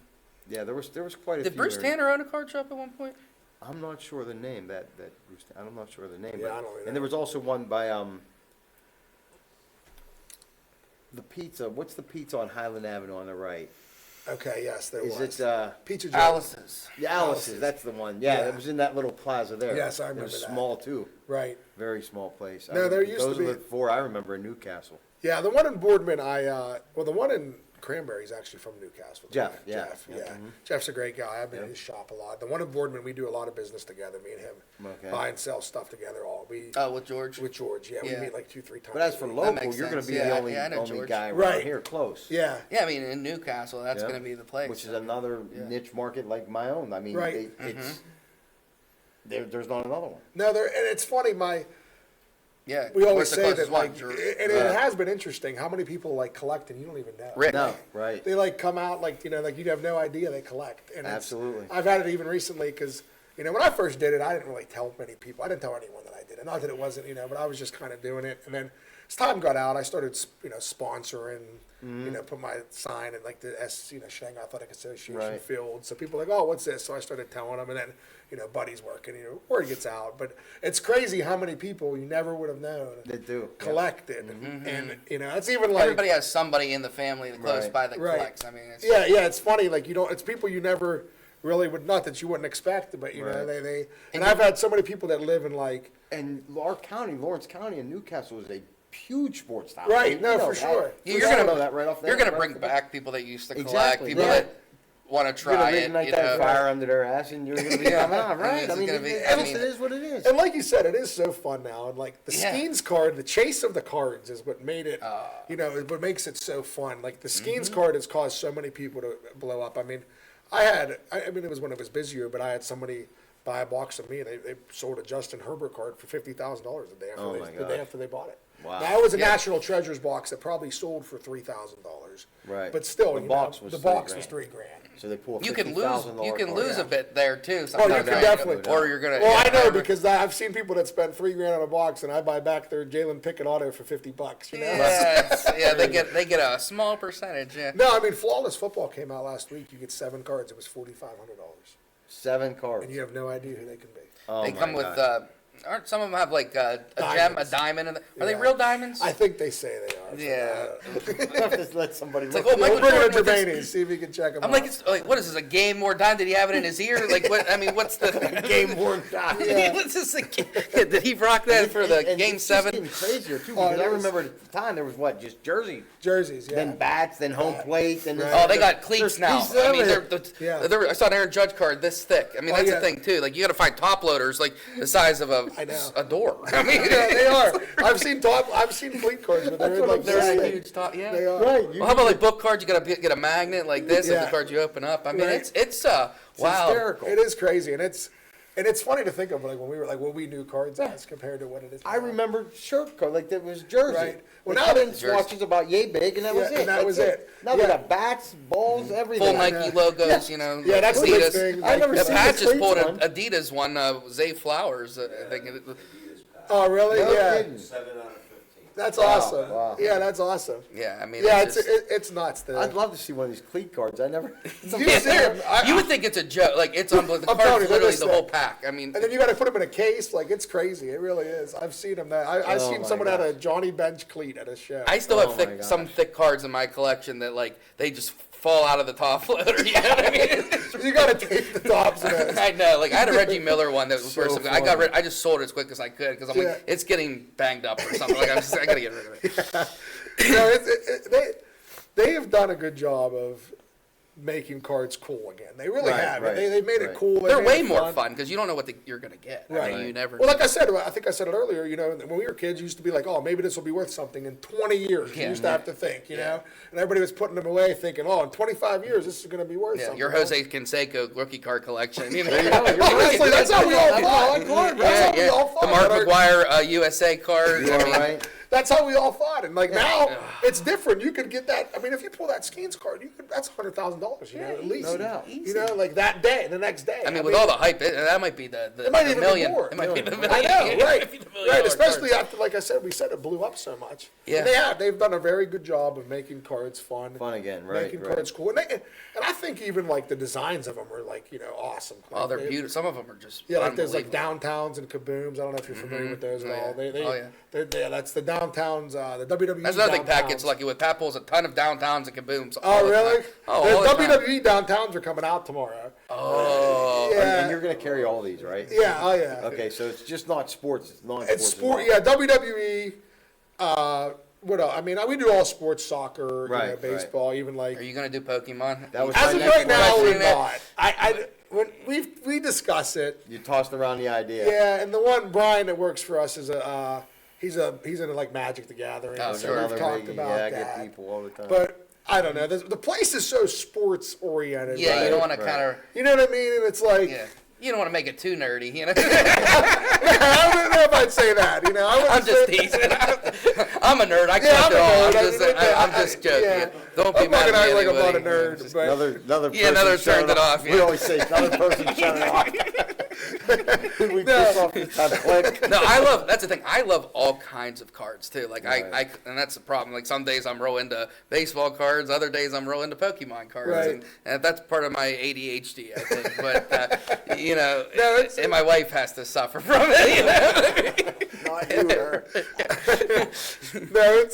Yeah, there was quite a Did few. Bruce there. Tanner own a card shop at one point? I'm not sure of the name that Bruce. I'm not sure of the name. Yeah, but, I don't either. and there was also one by the pizza. What's the pizza on Highland Avenue on the right? Okay, yes, there Is was. it Pizza Joe. Alice's. yeah, Alice's? That's the one. Yeah, Yeah. it was in that little plaza there. Yes, I It remember was that. small too. Right. Very small place. No, there used to those be- are the 4 I remember in Newcastle. Yeah, the one in Boardman, the one in Cranberry is actually from Newcastle. Jeff, yeah. Jeff, Yeah. yeah. Jeff's a great guy. I've been in his shop a lot. The one in Boardman, we do a lot of business together. Me and him Okay. buy and sell stuff together. With George. George, yeah, Yeah. we meet like 2-3 times. But as a for week. local, makes you're going to sense. be Yeah, the only, yeah, I know only George. guy Right. around here close. Yeah, Yeah, I mean, in Newcastle, that's Yeah. going to be the place. Which is another Yeah. niche market like my own. I mean, Right. it's there's not another one. No, and it's funny. Yeah. We always what's the say closest that, one? like, and it has been interesting how many people like collect and you don't even know. Rick. No, right. They like come out like, like you have no idea they collect. And Absolutely. I've had it even recently because, when I first did it, I didn't really tell many people. I didn't tell anyone that I did it. Not that it wasn't, but I was just kind of doing it. And then as time got out, I started, sponsoring, put my sign in like the SHENENGO Athletic Association field. So people were like, oh, what's this? So I started telling them, and then, buddies working, word gets out. But it's crazy how many people you never would have known They do. collected. And, it's even like. Everybody has somebody in the family close by that collects. I mean, it's, Yeah, it's funny. Like, it's people you never really would, not that you wouldn't expect, but, they and I've had so many people that live in like. And our county, Lawrence County and Newcastle is a huge sports town. Right, no, for sure. You're know gonna that right off the You're gonna right bring off the back people that used to collect, Exactly, people yeah. that want to You're try gonna it. ignite that fire under their ass, and you're gonna be coming on, right? I mean, it is what it is. And like you said, it is so fun now. And like the Skeens card, the chase of the cards is what made it, what makes it so fun. Like the Skeens card has caused so many people to blow up. I mean, it was when it was busier, but I had somebody buy a box of me, and they sold a Justin Herbert card for $50,000 the day after they bought it. Wow. Now, it was a National Treasures box that probably sold for $3,000. Right. But still, The box was $3,000. So they pull a You can lose. $50,000 You can card. lose a bit there too. Oh, you sometimes, can right? definitely. Or you're gonna. Well, yeah, I know remember. because I've seen people that spend $3,000 on a box, and I buy back their Jalen Pickett auto for $50. Yeah, they get a small percentage. Yeah. No, I mean, Flawless Football came out last week. You get 7 cards. It was $4,500, 7 cards. and you have no idea who they can be. Oh They my come God. with. Aren't some of them have like a gem, a Diamonds. diamond? Are they Yeah. real diamonds? I think they say they are. Yeah. I have to let somebody It's like, look. oh, Michael We'll bring it Jordan to with his- Gervais, see if he can check them I'm out. like, it's like, what is this? A game worn dime? Did he have it in his ear? Like, what? I mean, what's the Game worn dime. What's this? Did he rock that for the And game it's just 7? even crazier too, Oh, because it I is. remember at the time there was just jerseys, Jerseys, yeah. then bats, then home plate, then Oh, they got cleats there's now. pieces I of mean, it. I saw an Aaron Judge card this thick. I mean, Oh, that's yeah. the thing too. Like, you got to find top loaders like the size of I know. a door. I mean, Yeah, they are. I've seen fleet cards, but they're what like I'm they're saying. a huge top. Yeah. They are. Right. Well, how about like book cards? You got to get a magnet like this, and Yeah. the cards you open up. I mean, Right. it's It's wow. hysterical. It is crazy, and it's funny to think of like when we were like what we knew cards as compared to what it is. I now. remember shirt card, like that was jersey. Right. Well, Well, now now that- swatches about yay big, and that was Yeah, it. and that That's was it. Now Yeah. they got bats, balls, everything. Full Nike logos, you know. Yeah, that's the big Adidas. thing. I never The seen Patch the just pulled cleats an one. Adidas one, Zay Flowers. I think Oh, really? No Yeah. kidding. 7 out of 15. That's awesome. Wow. Yeah, that's awesome. yeah, I mean, Yeah, it's just, it's nuts. I'd love to see one of these cleat cards. I never. You yeah, see 'em. you would think it's a joke. Like, it's unbelievable. I'm The telling card's you, they're literally this the thick. whole pack. I mean, And then you got to put them in a case. Like, it's crazy. It really is. I've seen them. I've Oh seen my someone had a gosh. Johnny Bench cleat at a show. I still Oh have my thick, gosh. some thick cards in my collection that, like, they just fall out of the top loader. You know what I mean? You got to tape the tops of those. I know. Like, I had a Reggie Miller one that was So first. I got funny. I just sold it as quick as I could because I'm Yeah. like, it's getting banged up or something. Like, I got to get rid of it. No, they have done a good job of making cards cool again. They really Right, have. right, They made it right. cool. They They're made way it more fun because you don't know what you're going to get. I Right. mean, you never Well, know. like I said, I think I said it earlier. When we were kids, you used to be like, "Oh, maybe this will be worth something in 20 years." You Yeah. used to have to think, you know. And everybody was putting them away, thinking, "Oh, in 25 years, this is going to be worth Yeah, something." your Jose Canseco rookie card collection. You know? There you go. You're right. Honestly, that's how we all That's thought. my card, That's right? how we all thought. The Mark But McGuire USA card. You I are mean, right. That's how we all thought. And like now, it's different. You could get that. I mean, if you pull that Skeens card, that's $100,000. You know, at least. no doubt. You know, like that day, the next day. I mean, with all the hype, that might be the It might the even million. be more. It might be the million. I know, It right? might be the $1 million Right, card. especially after, like I said, we said it blew up so much. Yeah. And they have. They've done a very good job of making cards fun. Fun again, right, Making right. cards cool. And I think even like the designs of them are like, awesome. Oh, they're Like, beautiful. Some of them are just Yeah, like there's like unbelievable. downtowns and kabooms. I don't know if you're familiar with those at Oh, all. yeah. Oh, yeah. Yeah, that's the downtowns. The WWE. That's another thing. Pat downtowns. gets lucky with. Pat pulls a ton of downtowns and kabooms. all Oh, the really? time. Oh, all the the time. WWE downtowns are coming out tomorrow. Oh, Yeah. And you're going to carry all these, right? Yeah, oh yeah. Okay, so it's just not sports. It's non-sports. It's sport. as Yeah, well. WWE. What else? I mean, we do all sports, soccer, Right, right. baseball, even like. are you gonna do Pokemon? That was As my of next right now, question. we're not. When we discuss it. You tossed around the idea. Yeah, and the one Brian that works for us is he's into like Magic the Gathering. Oh, so sure. we've Another talked biggie. about Yeah, I that. get people all the time. But I don't know. The place is so sports oriented. Yeah, right? you don't want to Right. kind of. You know what I mean? And it's like, Yeah. you don't want to make it too nerdy, you know. I don't know if I'd say that. You know, I'm just teasing. I'm a nerd. I collect it all. I'm just joking. Yeah. Don't be I'm not mad gonna at act me. like I'm not a anybody. nerd. But Another person another shut turned it off, We yeah. always say another person shut it off. We piss off this time click. No, that's the thing. I love all kinds of cards too. Like and that's the problem. Like some days I'm real into baseball cards, other days I'm real into Pokemon cards, Right. and that's part of my ADHD, I think. But you know, and my wife has to suffer from it. You know? Not you, her. no,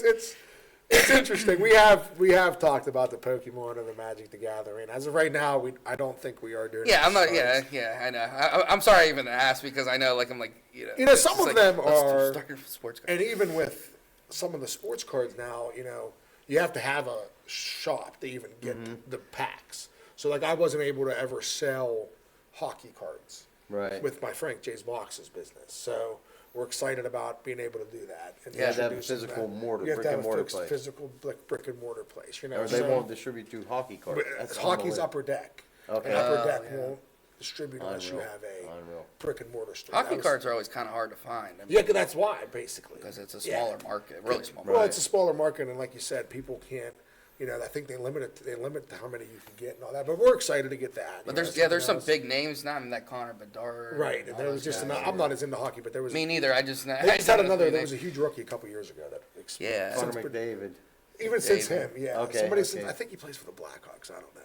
it's interesting. We have talked about the Pokemon and the Magic the Gathering. As of right now, I don't think we are doing. Yeah, I'm not. cards. Yeah, I know. I'm sorry I even asked because I know, like, I'm like, you know. You know, it's some just of like, them let's are- start your sports cards. And even with some of the sports cards now, you know, you have to have a shop to even get the packs. So like, I wasn't able to ever sell hockey cards Right. with my Frank J's Boxes business. So we're excited about being able to do that. And You have to have a introducing physical that. mortar, You have brick to and have mortar a place. physical brick and mortar place. You know, Or they so- won't distribute you hockey cards. But That's hockey's unbelievable. upper deck. Okay. And upper Oh, deck yeah. won't distribute unless you Unreal. have a Unreal. brick and mortar store. Hockey That was- cards are always kind of hard to find. I mean, Yeah, that's why basically. because it's a Yeah. smaller market, really small Well, market. it's a smaller market, and like you said, people can't. You know, I think they limit it. They limit how many you can get and all that. But we're excited to get that. But you there's know, there's some something else. big names, not in that Connor Bedard. Right, and there was just I'm not as into hockey, but there was. Me neither. I just They just had another. There was a huge rookie a couple years ago that. Yeah. since Connor pre- McDavid. Even since David. him, yeah. Okay, Somebody okay. since I think he plays for the Blackhawks. I don't know.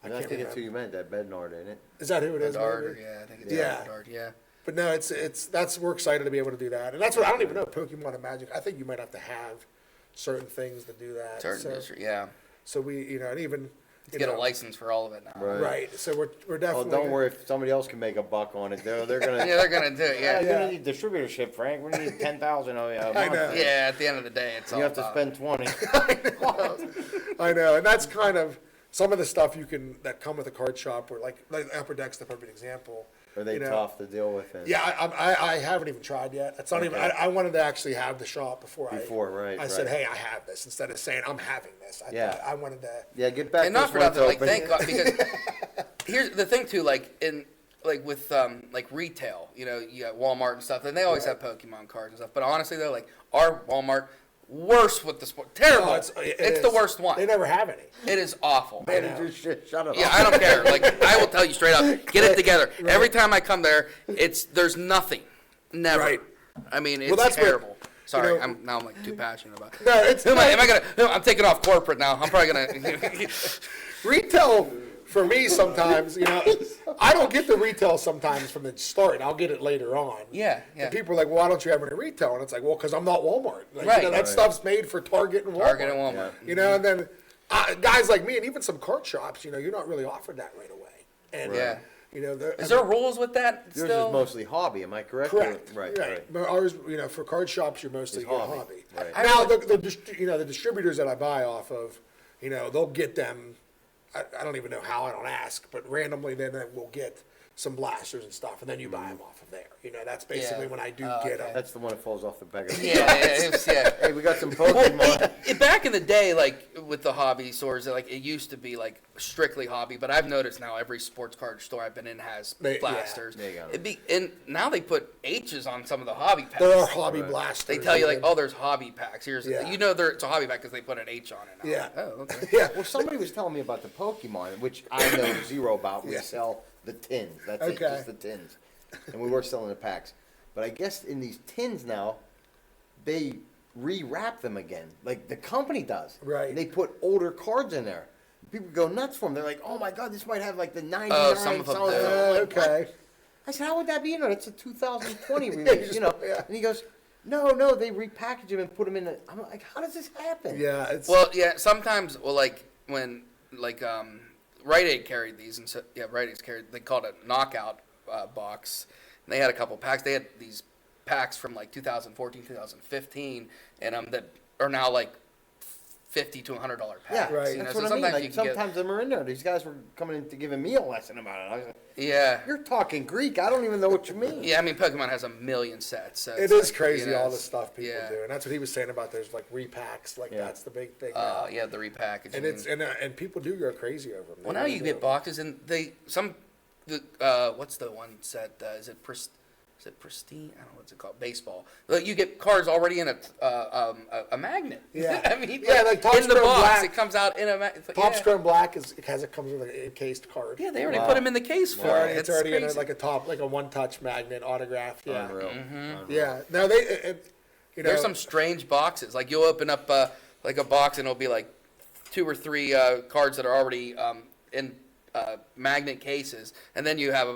I I can't think it's remember. who you meant, that Bednard, ain't it? Is that who it is? Bedard. maybe? Yeah, I think it's Yeah. Bedard. Yeah. But no, it's we're excited to be able to do that, and that's what I don't even know Pokemon and Magic. I think you might have to have certain things to do that. Certain so, district. Yeah. so we, you know, and even you Get a know, license for all of it now. Right. right. So we're Oh, definitely. don't worry. If somebody else can make a buck on it, they're gonna. Yeah, they're gonna do it. Yeah, Yeah. you're Yeah. gonna need distributorship, Frank. We need 10,000 of you. I know. Yeah. At the end of the day, it's all You have to about- spend 20. I know, and that's kind of some of the stuff you can that come with a card shop, or like Upper Deck's the perfect example. Are they you know. tough to deal with? And Yeah, I haven't even tried yet. That's not even. Okay. I wanted to actually have the shop before. Right. I said, hey, I have this instead of saying I'm having this. Yeah. I wanted to. Yeah, get back. And not this for once nothing, like open. thank God, because here's the thing too, like with like retail, you know, you got Walmart and stuff, and they always have Pokemon cards and stuff. But honestly, they're like our Walmart, worse with the sport, terrible. Oh, it's it the is. worst one. They never have any. It is awful. Manager shit, shut it Yeah, off. I don't care. Like I will tell you straight up, get it together. Every time I come there, there's nothing, never. Right. I mean, it's that's what- terrible. Sorry, you know- I'm like too passionate about it. No, it's Am I gonna? No, I'm taking off corporate now. I'm probably gonna. retail for me sometimes. You know, I don't get the retail sometimes from the start, and I'll get it later on. Yeah, yeah. And people are like, well, why don't you have any retail? And it's like, well, because I'm not Walmart. Like, Right. You know, that Right. stuff's made for Target and Walmart. Target and Walmart. You know, and then guys like me, and even some card shops, you know, you're not really offered that right away. And Yeah. you know, Is there rules with that Yours still? is mostly hobby, am I correct? correct? Right. But ours, you know, for card shops, you're mostly It's your hobby, hobby. right. Now, the distributors that I buy off of, you know, they'll get them. I don't even know how. I don't ask, but randomly, then we'll get some blasters and stuff, and then you buy them off of there. You know, that's basically Yeah. when I do Oh, get okay. them. That's the one that falls off the back of the Yeah. Hey, we got some Pokemon. Back in the day, like with the hobby stores, like it used to be like strictly hobby, but I've noticed now every sports card store I've been in has Yeah. blasters. There you go. And now they put H's on some of the hobby packs. There are hobby blasters. They tell you like, and- oh, there's hobby packs. Here's Yeah. you know it's a hobby pack because they put an H on it. Now. Yeah. Like, oh, okay. yeah. Well, somebody was telling me about the Pokemon, which I know zero about. We Yeah. sell the tins. That's it, Okay. just the tins. And we were selling the packs. But I guess in these tins now, they rewrap them again, like the company does. Right. And they put older cards in there. People go nuts for them. They're like, oh my God, this might have like the 99. Oh, some of them so-and-so." do. I'm like, "What?" Okay. I said, how would that be? You know, it's a 2020 release, you know. Yeah. And he goes, no, they repackage them and put them in a, I'm like, how does this happen? Yeah. It's Well, yeah. Sometimes, well, like when Rite Aid carried these, and so yeah, Rite Aid's carried. They called it knockout box. And they had a couple packs. They had these packs from like 2014, 2015, and that are now like $50 to $100 packs. Yeah, Right. You know, that's so what I mean. sometimes Like you can sometimes them are in there. These guys were coming in to give me a lesson about it. I was like, yeah. you're talking Greek. I don't even know what you mean. Yeah, I mean, Pokemon has a million sets. So it it's is like, crazy you know, all the it's- stuff people yeah. do, and that's what he was saying about there's like repacks. Like Yeah. that's the big thing. now. Yeah, the repackaging. And it's and people do go crazy over them. Well, now you get boxes, and what's the one set? Is it Pristine? I don't know what's it called. Baseball. Like, you get cards already in a magnet. Yeah. I mean, Yeah, like Topps in the Chrome box, Black. it comes out in a magnet. Topps Chrome Black comes with a encased card. Yeah, they already put them in the case for it. It's already in crazy. like a one-touch magnet autograph. Yeah. Unreal. Mm-hmm. Yeah. No, There's some strange boxes. Like, you'll open up like a box and it'll be like 2 or 3 cards that are already in magnet cases, and then you have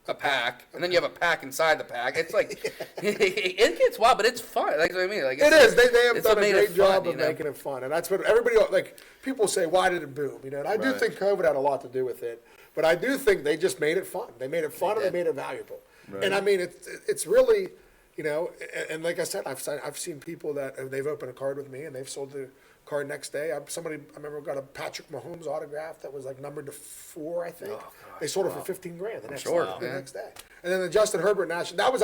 a pack, and then you have a pack inside the pack. It's like it gets wild, but it's fun. Like, what I mean, like, It is. They have it's done what a made it great job fun, of making it fun, and that's what everybody like. People say, "Why did it boom?" You know, and I do Right. think COVID had a lot to do with it, but I do think they just made it fun. They made it fun, and they did. made it valuable. Right. And I mean, it's really, you know, and like I said, I've seen people that they've opened a card with me and they've sold the card next day. I remember got a Patrick Mahomes autograph that was like numbered to 4, I think. They sold it for $15,000 the next day. And then the Justin Herbert national that was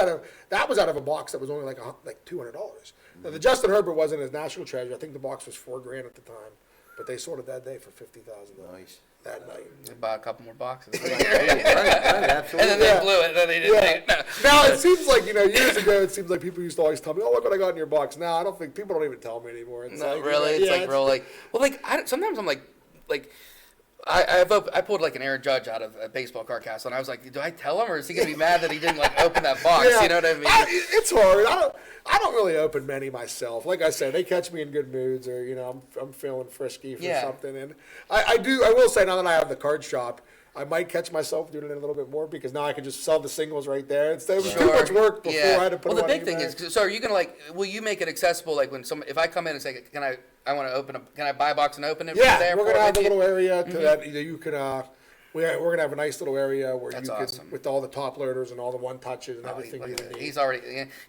out of a box that was only like $200. Now the Justin Herbert wasn't his national treasure. I think the box was $4,000 at the time, but they sold it that day for $50,000. Nice. That night. They bought a couple more boxes. Right, And absolutely. then they blew it. And then they didn't. Yeah. Now it seems like, you know, years ago it seems like people used to always tell me, "Oh, look what I got in your box." Now I don't think people don't even tell me anymore. It's Not like, really. It's like real, like, well, like, sometimes I'm like, I pulled like an Aaron Judge out of a baseball card castle, and I was like, do I tell him, or is he gonna be mad that he didn't like open that box? Yeah. You know what I mean? It's hard. I don't really open many myself. Like I said, they catch me in good moods, or you know, I'm feeling frisky for Yeah. something, and I will say now that I have the card shop, I might catch myself doing it a little bit more because now I can just sell the singles right there. It was too much work before I had to put Well, the them on big thing eBay. is, so are you gonna like? Will you make it accessible? Like when if I come in and say, I want to open can I buy a box and open it? Yeah, there we're for gonna have a you? little area to that you can. We're gonna have a nice little area where That's you can, awesome. with all the top loaders and all the one touches and Oh, everything look you at that. need. He's already,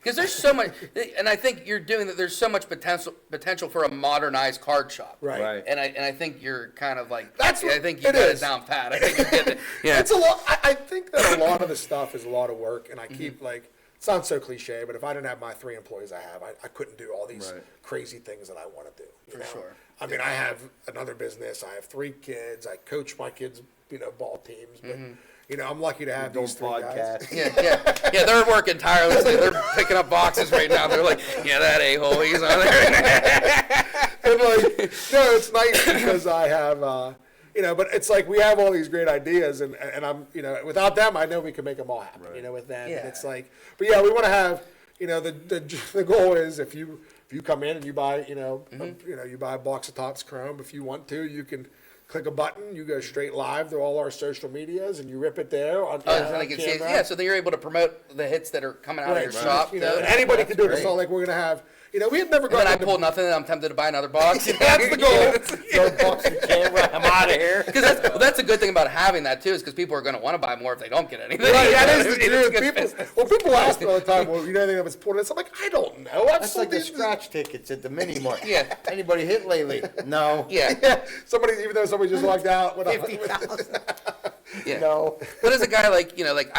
because there's so much, and I think you're doing that. There's so much potential for a modernized card shop. Right. And I think you're kind of like, That's I what think you it got it is. down pat. I think you get it. Yeah. It's a lot. I think that a lot of the stuff is a lot of work, and I Mm-hmm. keep like. It sounds so cliche, but if I didn't have my 3 employees I have, I couldn't do all these Right. crazy things that I want to do. You know? sure. I mean, I have another business. I have 3 kids. I coach my kids, you know, ball teams. But you know, I'm lucky to have Doing these 3 guys. podcasts. Yeah, they're working tirelessly. They're picking up boxes right now. They're like, yeah, that a-hole, he's on there. And like, no, it's nice because I have, you know, but it's like we have all these great ideas, and I'm, you know, without them, I know we can make them all happen. You know, with them, Yeah. and it's like, but yeah, we want to have, you know, the goal is if you come in and you buy, you know, you buy a box of Topps Chrome, if you want to, you can click a button, you go straight live to all our social medias, and you rip it there on, Oh, so on they can see, camera. yeah, so then you're able to promote the hits that are coming out of your shop. You know, too. and anybody can do it. great. It's not like we're gonna have, you know, we had never And then gone I into- pulled nothing, and I'm tempted to buy another box. That's the goal. No box of camera. I'm out of here. Because that's a good thing about having that too, is because people are going to want to buy more if they don't get anything. Right, that You know is what the I mean? It's truth. good People, business. well, people ask me all the time, well, you know anything about sports? I'm like, I don't know. I've That's sold like the these- scratch tickets at the mini mart. Yeah. Anybody hit lately? No. Yeah, Yeah, somebody, even though somebody just walked out. With 50,000. yeah. No. But as a guy like, you know, like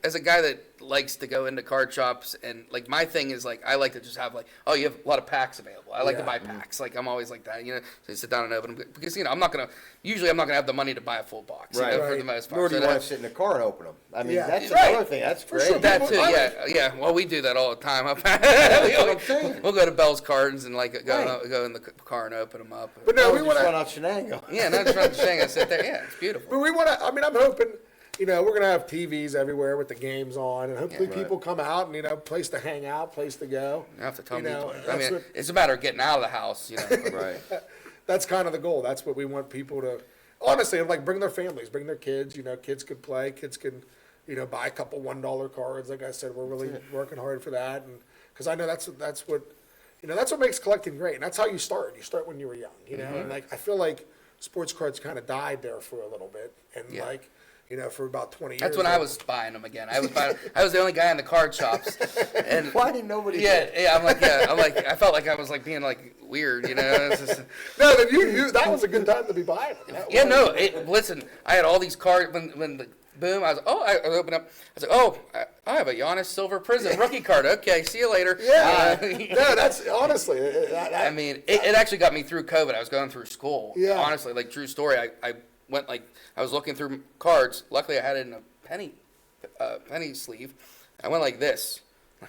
as a guy that likes to go into card shops, and like my thing is like I like to just have like, oh, you have a lot of packs available. I like to Yeah. buy packs. Like I'm always like that, you know. So you sit down and open them because you know I'm not gonna have the money to buy a full box, you Right. know, for Right. the most part. Nor do So you that- want to sit in the car and open them. I mean, Yeah. that's Right. another thing. That's For great. sure. That too, I yeah. Well, we do that all the time. what I'm saying. We'll go to Bell's Cartons and like go Right. in the car and open them up. But no, No, we we want just to. run out Shenengo. Yeah, not just running the thing. I sit there. Yeah, it's beautiful. But we want to. I mean, I'm hoping. You know, we're gonna have TVs everywhere with the games on, and hopefully Yeah. people come out and you place to hang out, place to go. You have to tell You me. know, I that's mean, what- it's a matter of getting out of the house, you know. Right. That's kind of the goal. That's what we want people to. Honestly, like bring their families, bring their kids. You know, kids could play. Kids can, you know, buy a couple $1 cards. Like I said, we're really working hard for that, and because I know that's what, you know, that's what makes collecting great, and that's how you start. You start when you were young, you know. And like I feel like sports cards kind of died there for a little bit, and Yeah. like, you know, for about 20 years. That's when I was buying them again. I was the only guy in the card shops, and Why didn't nobody? yeah. I'm like, I felt like I was like being like weird, you know. It's just, No, then you that was a good time to be buying them. That yeah, was. no. Listen, I had all these cards when the boom. I was I opened up. I was like, oh, I have a Giannis Silver Prism rookie card. Okay, see you later. Yeah, no, that's honestly. I mean, it actually got me through COVID. I was going through school. Yeah. Honestly, like true story. I went like I was looking through cards. Luckily, I had it in penny sleeve. I went like this,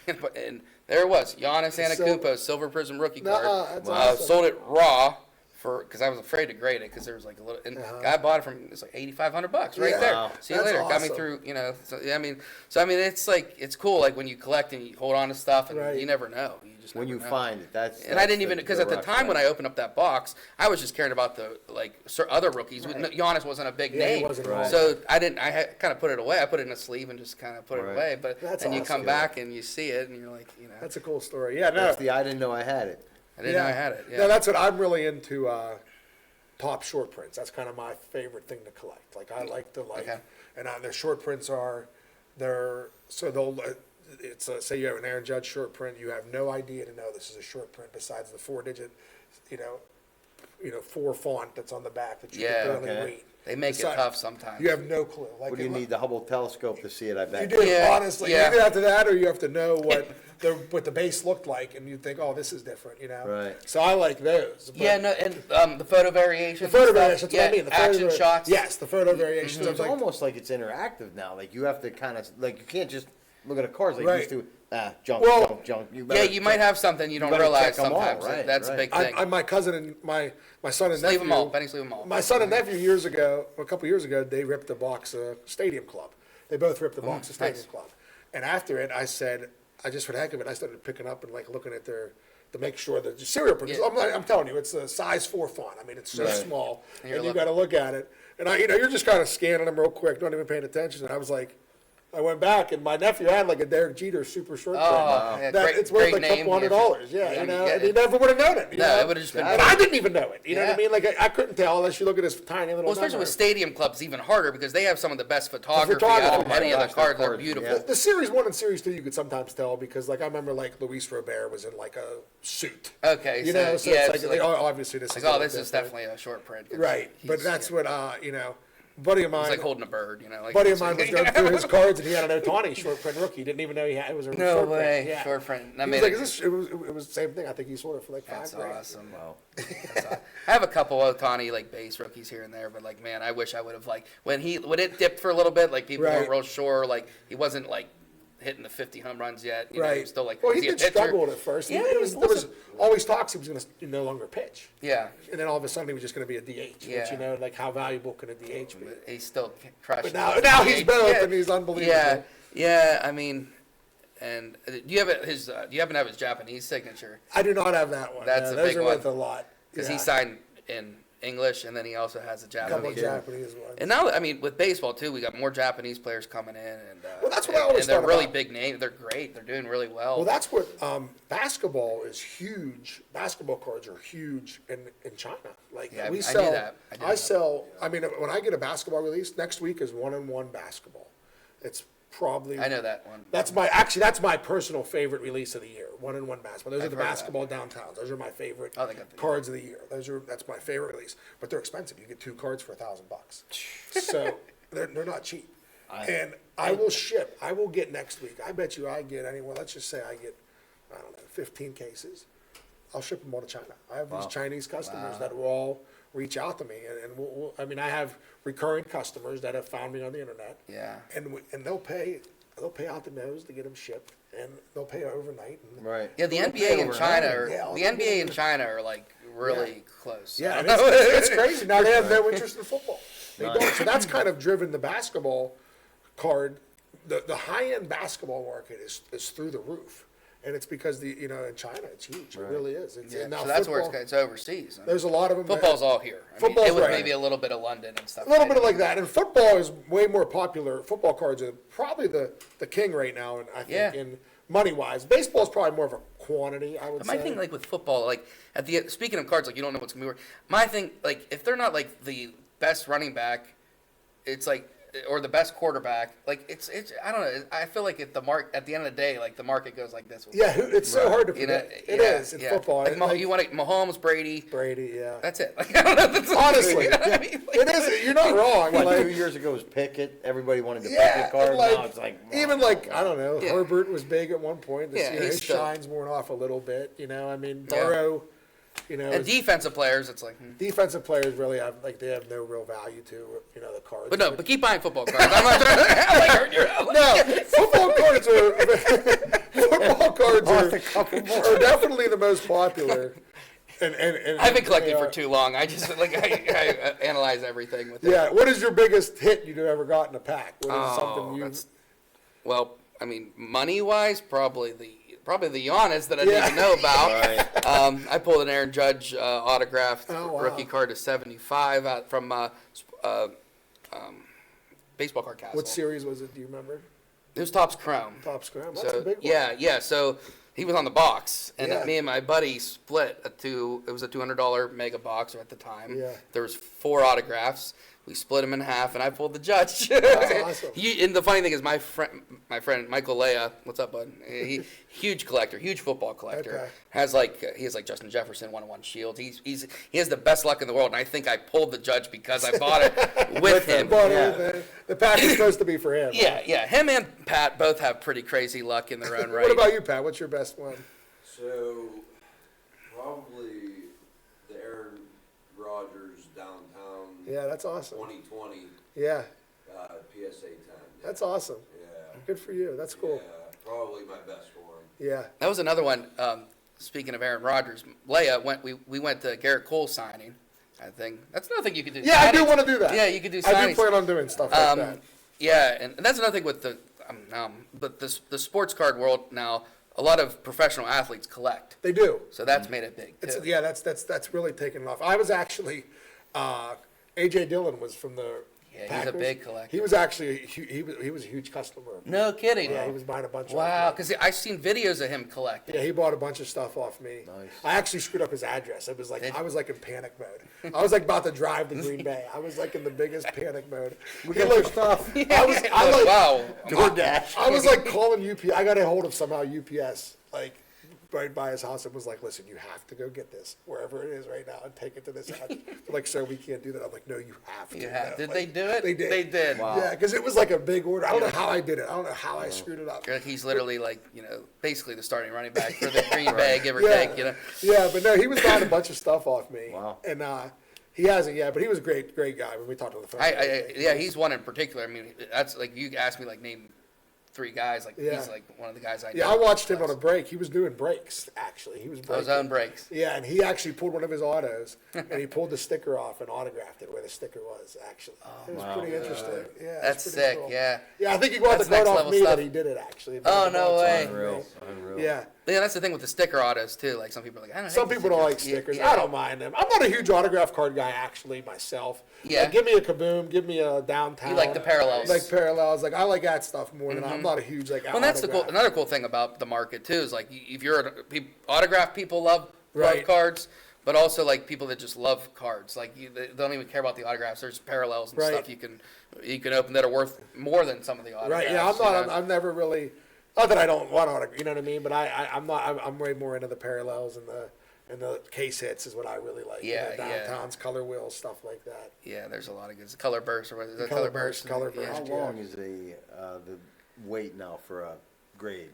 and there it was, Giannis Antetokounmpo, Silver Prism rookie card. That's awesome. Sold it raw because I was afraid to grade it because there was like a little. And guy bought it from it's like $8,500 right there. Wow. See you That's later. Got me awesome. through. So I mean, it's like it's cool. Like when you collect and you hold on to stuff, and Right. you never know. You just When never you know. find it, And I didn't even because at the time when I opened up that box, I was just caring about the other rookies. Right. Giannis wasn't a big Yeah, he name, wasn't at all. so I didn't. I kind of put it away. I put it in a sleeve and just kind of put it Right. away. But That's then you awesome. come back and you see it, and you're like, That's a cool story. Yeah, no. That's the I didn't know I had it. I didn't know I had it. Yeah. No, that's what I'm really into. Top short prints. That's kind of my favorite thing to collect. Like I like Okay. and their short prints are, it's say you have an Aaron Judge short print, you have no idea to know this is a short print besides the 4-digit, 4 font that's on the back that you Yeah, can barely okay. read. They make it Besides- tough sometimes. You have no clue. Like What do you need the Hubble telescope to see it? I bet. You do, Yeah, honestly. yeah. Either after that, or you have to know what the base looked like, and you think, oh, this is different, Right. So I like those. But Yeah, no, and the photo variations. the photo and stuff, variations, that's what I mean. The photo action vari- shots. Yes, the photo variations. I was It's like, almost like it's interactive now. Like you have to kind of like you can't just look at a card like Right. you used to. Junk, Well- junk. Yeah, you might have something you don't better realize check 'em all, sometimes. right, That's a right. big thing. my cousin and my son and Sleeve nephew. them all. Benny, sleeve them all. My son and nephew a couple years ago, they ripped a box of Stadium Club. They both ripped a box of Stadium nice. Club. And after it, I said, just for the heck of it, I started picking up and like looking at to make sure that the serial print. Yeah. I'm telling you, it's a size 4 font. I mean, it's so Right. small, And you're and you looking- got to look at it. And you're just kind of scanning them real quick, not even paying attention. And I was like, I went back, and my nephew had like a Derek Jeter super short print. yeah, That great- it's worth great like a couple name. $100. Yeah, Yeah, and he never would have known it. No, it would have just been. And I didn't even know it. You know what Yeah. I mean? Like I couldn't tell unless you look at his tiny little. Well, especially number. with Stadium Clubs, even harder because they have some of the best photography photography, out of oh my any of gosh, the their cards. They're cards, beautiful. yeah. The Series 1 and Series 2, you could sometimes tell because, like, I remember, like, Luis Robert was in, like, a suit. Okay, You so, know, so yeah, it's it's like, like, obviously this is. oh, a this little is different. definitely a short print. 'cause Right, but he's- that's yeah. what, buddy of mine. It's like holding a bird, Like, buddy of mine was going through his cards and he had an Otani short print rookie. He didn't even know it was a No short way, print. Yeah. short print. I He mean, was like, it was the same thing. I think he sold it for like that's $5,000. awesome. Wow. That's awesome. I have a couple Otani like base rookies here and there, but like, man, I wish I would have like when it dipped for a little bit, like people Right. weren't real sure, like he wasn't like hitting the 50 home runs yet. He Right. was still like, well, is he a did pitcher? struggle at first. Yeah, there he was always talks he was going to no longer pitch. Yeah, And then all of a sudden he was just going to be a DH. Yeah. Which, like, how valuable can a DH be? but he's still crushing. But now he's both, Yeah. and he's unbelievable. Yeah. I mean, and do you have his? Do you happen to have his Japanese signature? I do not have that one. That's No, a those big are one. worth a lot. Because Yeah. he signed in English, and then he also has a a couple of Japanese. Japanese ones. And now, I mean, with baseball too, we got more Japanese players coming in, and Well, that's what I always and they're thought really about. big names. They're great. They're doing really well. Well, that's what basketball is huge. Basketball cards are huge in China. Like Yeah, I we knew sell. that. I didn't I know sell. I mean, when I get a basketball release next week is 1-on-1 basketball. It's probably. I know that one. That's my personal favorite release of the year. 1-on-1 basketball. Those are the heard of that. basketball downtowns. Those are my favorite Oh, they got the- cards of the year. That's my favorite release. But they're expensive. You get 2 cards for $1,000. So they're not cheap. And I will ship. I will get next week. I bet you I get anywhere. Let's just say I get, I don't know, 15 cases. I'll ship them all to China. I have these Chinese customers that will all reach out to me, and I have recurring customers that have found me on the internet. Yeah. And they'll pay out the nose to get them shipped, and they'll pay overnight. And Right. Yeah, the Well, NBA they and overnight. China are Yeah, all the the NBA and China are like really close. Yeah, I and don't know. it's crazy. Now they have no interest in football. They don't. So that's kind of driven the basketball card. The high-end basketball market is through the roof, and it's because in China it's huge. It really is. It's, Yeah, and now so that's where football- it's overseas. There's a lot of them. Football's all here. I mean, Football's it was right. maybe a little bit of London and stuff. A little bit of like that, and football is way more popular. Football cards are probably the king right now, and I think Yeah. in money-wise, baseball is probably more of a quantity. I would But say. my thing, like with football, like speaking of cards, like you don't know what's gonna be worth. My thing, like if they're not like the best running back, it's like or the best quarterback, like it's I don't know. I feel like at the end of the day, like the market goes like this. Yeah, it's so hard to You know, predict. It is. It's football. Like, you want Mahomes, Brady. Brady, yeah. That's it. Like, I don't know. That's Honestly, you know what I yeah, mean? it is. You're not wrong. What, Like, 2 years ago was Pickett. Everybody wanted the yeah, Pickett card. and like, Now it's like even like I don't know. Yeah. Herbert was big at one point. Yeah, His he's still- shine's worn off a little bit. I mean, Yeah. Burrow. You know, And defensive players, it's like. defensive players really have they have no real value to the cards. But keep buying football cards. I'm not trying to hurt your No, football cards are definitely the most popular. And I've been collecting they for are. too long. I just I analyze everything with it. Yeah, what is your biggest hit you've ever got in a pack? What is something you? Well, I mean, money wise, probably the Giannis that I didn't even know about. Right. I pulled an Aaron Judge autographed Oh, wow. rookie card to 75 out from Baseball Card Castle. What series was it? Do you remember? It was Topps Chrome. Top Scrum. That's So a big one. yeah. So he was on the box, and Yeah. me and my buddy split it was a $200 mega box at the time. Yeah. There was 4 autographs. We split them in half, and I pulled the Judge. Awesome. And the funny thing is, my friend Michael Leah, what's up, bud? He huge collector, huge football collector. Okay. He has like Justin Jefferson 1-on-1 shields. He has the best luck in the world, and I think I pulled the Judge because I bought it with him. But Yeah. the pack is supposed to be for him. Yeah. Him and Pat both have pretty crazy luck in their own right. What about you, Pat? What's your best one? So, probably the Aaron Rodgers downtown Yeah, that's awesome. 2020 Yeah, PSA 10. that's awesome. Yeah. Good for you. That's cool. Yeah, probably my best one. Yeah. That was another one. Speaking of Aaron Rodgers, Leia we went to Garrett Cole signing. I think that's another thing you could do. Yeah, I do Signings. want to do that. Yeah, you could do I signings. do plan on doing stuff like that. Yeah, and that's another thing with but the sports card world now. A lot of professional athletes collect, They do. so that's made it big It's, too. yeah, that's really taken off. I was actually, AJ Dillon was from the. Yeah, he's a Packers. big collector. He was actually he was a huge customer. No kidding. Yeah, he was buying a bunch of. Wow, because I've seen videos of him collecting. Yeah, he bought a bunch of stuff off me. Nice. I actually screwed up his address. It was like Did I was like in panic mode. I was like about to drive to Green Bay. I was like in the biggest panic mode. We got your stuff. Wow. DoorDash. I was like calling UPS. I got a hold of somehow UPS, like right by his house, and was like, "Listen, you have to go get this wherever it is right now and take it to this house." They're like, "Sir, we can't do that." I'm like, "No, you have to." You have. No. Did Like, they do it? They did. They did. Wow. Yeah, because it was like a big order. I don't know how I did it. I don't know how I screwed it up. He's literally like, basically the starting running back for the Green Bay, give or Yeah. take, Yeah, but no, he was buying a bunch of stuff off me. Wow. And he hasn't yet, but he was a great guy when we talked on the phone. Yeah, he's one in particular. I mean, that's like you asked me like name 3 guys. Like Yeah. he's like one of the guys I know. Yeah, I watched him on a break. He was doing breaks, actually. He was breaking. His own breaks. Yeah, and he actually pulled one of his autos, and he pulled the sticker off and autographed it where the sticker was, actually. It was pretty interesting. Yeah, That's it's pretty sick. cool. Yeah. Yeah, I think he got the That's card next off level me stuff. that he did it, actually. Oh, no way. Unreal. Yeah. Yeah, that's the thing with the sticker autos too. Like some people are like, I don't. Some hate people don't like stickers. stickers. Yeah. I don't mind them. I'm not a huge autograph card guy, actually, myself. Yeah. Like, give me a Kaboom, give me a Downtown. You like the parallels. Like parallels. Like, I like that stuff more than I'm not a huge, like, Well, that's another cool thing about the market too. Is like if you're autograph people love Right. cards, but also like people that just love cards. Like they don't even care about the autographs. There's parallels and Right. stuff you can open that are worth more than some of the autographs. Right, yeah, I'm not, you know? I'm never really, not that I don't want autograph, you know what I mean? But I'm not, I'm way more into the parallels and the case hits is what I really like. Yeah, You know, yeah. Downtowns, color wheels, stuff like that. Yeah, there's a lot of good color bursts or what is it? Color burst, color Yeah. burst. How long is the wait now for a grade?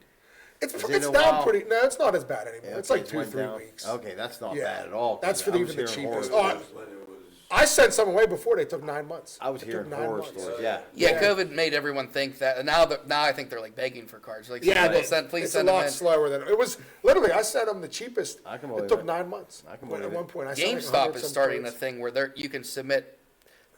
It's Is it it's a down while? pretty, no, it's not as bad anymore. Yeah, It's like it 2-3 went down. weeks. Okay, that's not Yeah. bad at all. 'cause That's for I was even the hearing cheapest. horror Oh, stories. When it was I sent some away before they took 9 months. I was It took hearing 9 horror months. stories. Yeah. Yeah, Yeah. COVID made everyone think that, and now I think they're like begging for cards. Like, Yeah, please it's send a them lot in. slower than it was. Literally, I sent them the cheapest. I can It believe took it. 9 months. I can When- believe At it. one point, I sent like GameStop 100 is some starting a cards. thing where you can submit